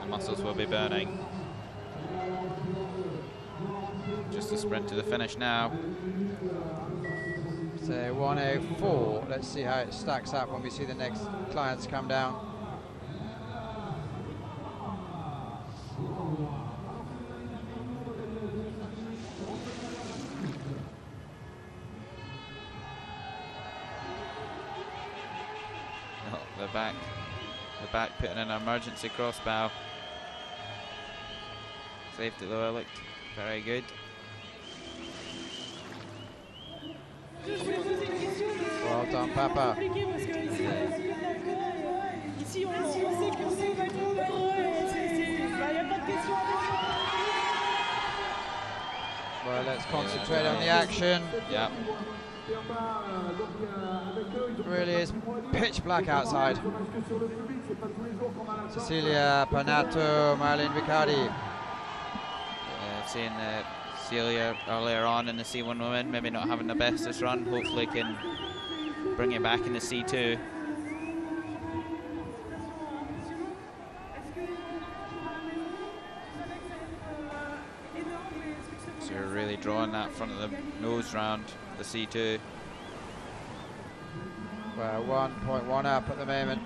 The muscles will be burning. Just a sprint to the finish now. So 1:04. Let's see how it stacks up when we see the next clients come down. The back putting in an emergency crossbow. Safety lower looked very good. Well done, Papa. Well, let's concentrate on the action. Yeah. Really is pitch black outside. Cecilia Panato, Marlene Riccardi. Seeing the Celia earlier on in the C1 women, maybe not having the best this run. Hopefully can bring it back in the C2. So you're really drawing that front of the nose round the C2. Well, 1.1 up at the moment.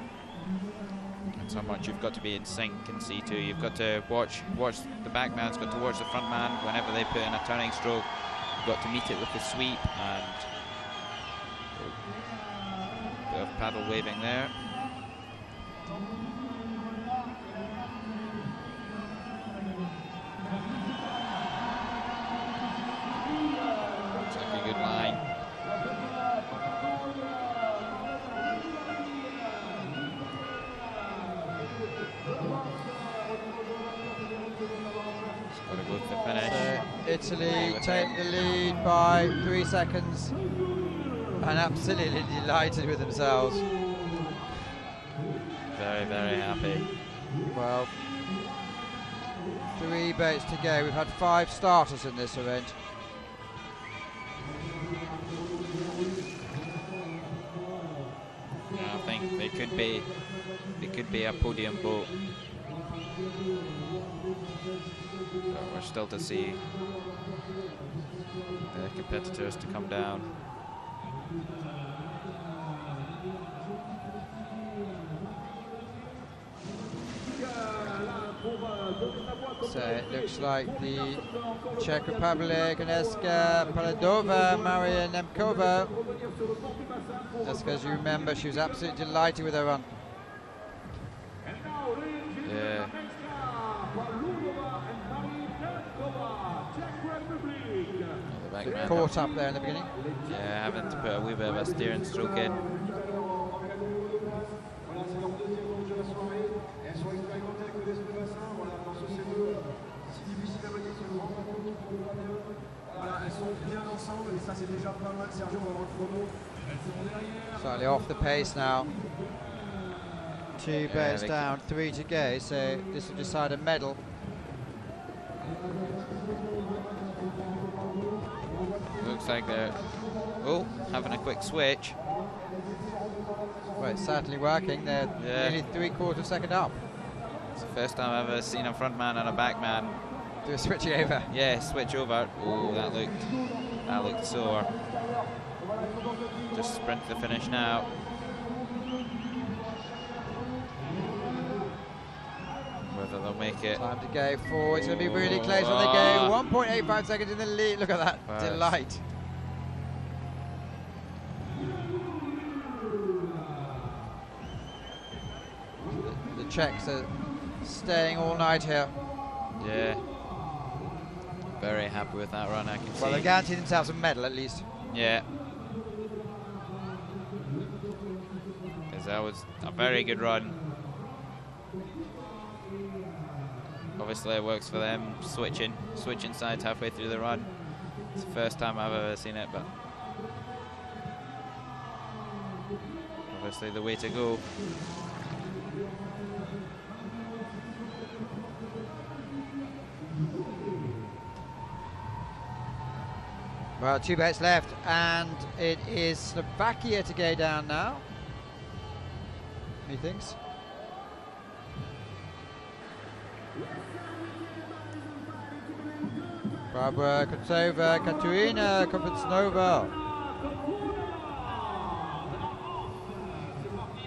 That's how much you've got to be in sync in C2. You've got to watch the back man's got to watch the front man whenever they put in a turning stroke. You've got to meet it with the sweep, and a bit of paddle waving there. Looks like a good line. Got to go to the finish. So Italy take the lead by 3 seconds and absolutely delighted with themselves. Very, very happy. Well, 3 boats to go. We've had 5 starters in this event. Yeah, I think they could be a podium boat. But we're still to see the competitors to come down. So it looks like the Czech Republic, Agnieszka Paladova, Maria Nemkova. Just because you remember, she was absolutely delighted with her run. Yeah. The back man Caught up there in the beginning. Yeah, having to put a wee bit of a steering stroke in. Slightly off the pace now. 2 boats down, 3 to go, so this will decide a medal. Looks like they're having a quick switch. Well, it's certainly working. They're nearly 3/4 second up. It's the first time I've ever seen a front man and a back man do a switching over. Yeah, switch over. Oh, that looked sore. Just sprint to the finish now. Whether they'll make it. Time to go forward. It's going to be really close when they go. 1.85 seconds in the lead. Look at that delight. The Czechs are staying all night here. Yeah. Very happy with that run, I can see. Well, they guaranteed themselves a medal at least. Yeah. Because that was a very good run. Obviously it works for them, switching sides halfway through the run. It's the first time I've ever seen it, but obviously the way to go. Well, 2 boats left, and it is Slovakia to go down now, methinks. Barbara Kotsova, Katerina Kopetsnova.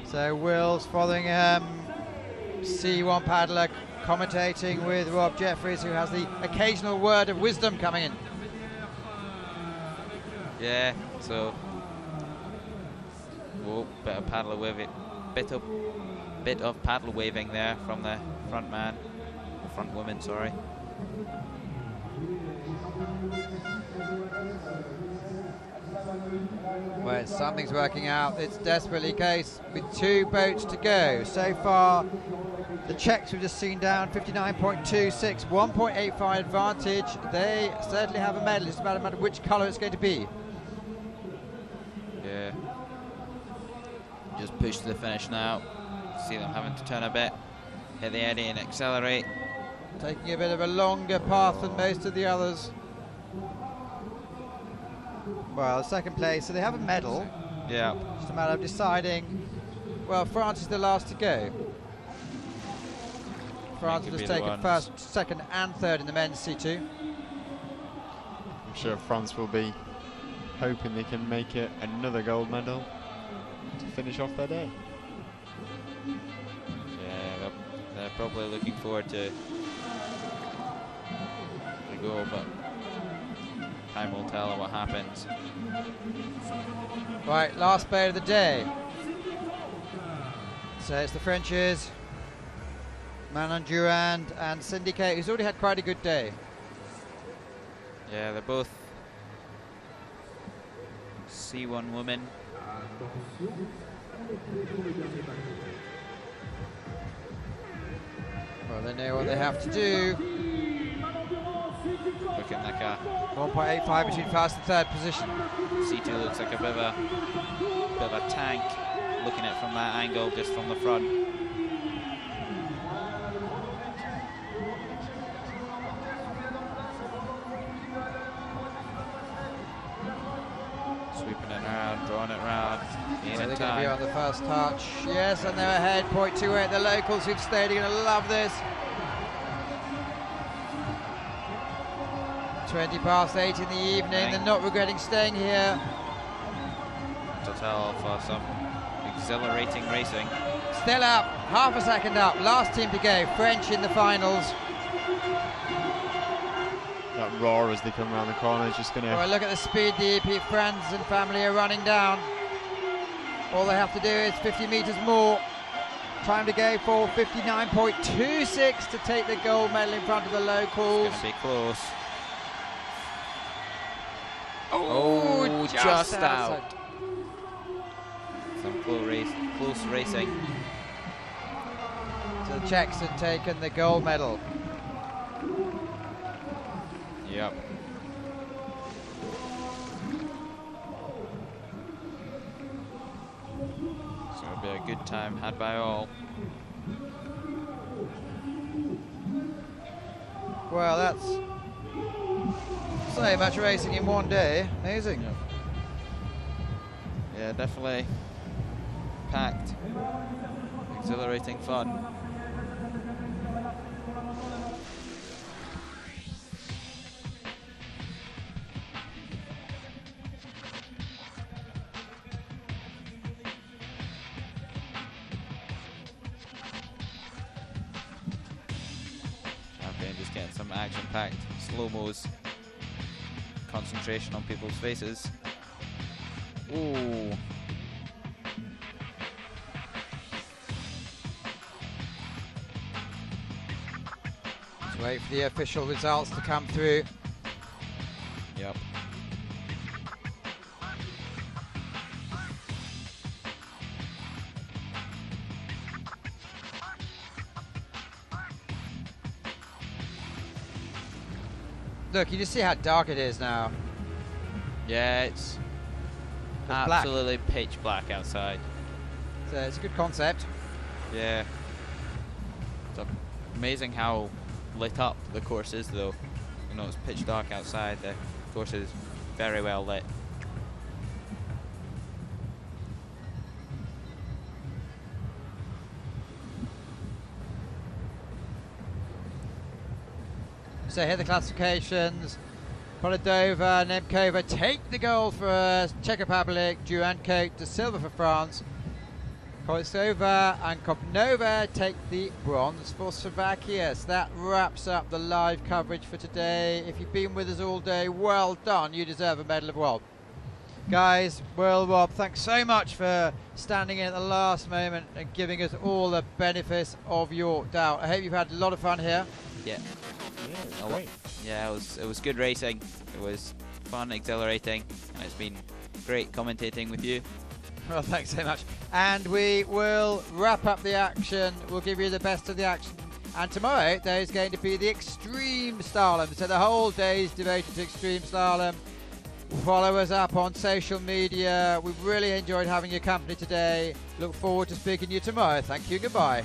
So Will's following C1 paddler, commentating with Rob Jeffries, who has the occasional word of wisdom coming in. Yeah, so bit of paddle waving, bit of paddle waving there from the front man, the front woman, sorry. Well, something's working out. It's desperately case with 2 boats to go. So far, the Czechs we've just seen down 59.26, 1.85 advantage. They certainly have a medal. It's about a matter of which colour it's going to be. Yeah. Just push to the finish now. See them having to turn a bit, hit the eddy and accelerate. Taking a bit of a longer path than most of the others. Well, second place, so they have a medal. Yeah. Just a matter of deciding. Well, France is the last to go. France has taken first, second, and third in the men's C2. I'm sure France will be hoping they can make it another gold medal to finish off their day. Yeah, they're probably looking forward to the goal, but time will tell what happens. Right, last boat of the day. So it's the Frenches, Manon Durand and Syndicate, who's already had quite a good day. Yeah, they're both C1 women. Well, they know what they have to do. Looking like a 1.85 between first and third position. C2 looks like a bit of a tank. Looking at it from that angle, just from the front. Sweeping it around, drawing it around. So they're going to be on the first touch. Yes, and they're ahead. 0.28. The locals who've stayed are going to love this. 20 past 8 in the evening. They're not regretting staying here. Total for some exhilarating racing. Still up, half a second up. Last team to go. French in the finals. That roar as they come around the corner is just going to... Well, look at the speed the EP friends and family are running down. All they have to do is 50 metres more. Time to go for 59.26 to take the gold medal in front of the locals. It's going to be close. Oh, just out. Some close racing. So the Czechs had taken the gold medal. Yep. So it'll be a good time had by all. Well, that's so much racing in one day. Amazing. Yep. Yeah, definitely packed. Exhilarating fun. Champion just getting some action-packed slow-mos. Concentration on people's faces. Ooh. Let's wait for the official results to come through. Yep. Look, you just see how dark it is now. Yeah, it's absolutely pitch black outside. So it's a good concept. Yeah. It's amazing how lit up the course is, though. You know, it's pitch dark outside. The course is very well lit. So here are the classifications. Polidova, Nemkova take the gold for Czech Republic, Duranko to silver for France. Kolisova and Kopnova take the bronze for Slovakia. So that wraps up the live coverage for today. If you've been with us all day, well done. You deserve a Medal of Wob. Guys, World Wob, thanks so much for standing in at the last moment and giving us all the benefits of your doubt. I hope you've had a lot of fun here. Yeah. Yeah, great. Yeah, it was good racing. It was fun, exhilarating, and it's been great commentating with you. Well, thanks so much. And we will wrap up the action. We'll give you the best of the action. And tomorrow, there is going to be the Extreme Slalom. So the whole day is devoted to Extreme Slalom. Follow us up on social media. We've really enjoyed having your company today. Look forward to speaking to you tomorrow. Thank you. Goodbye.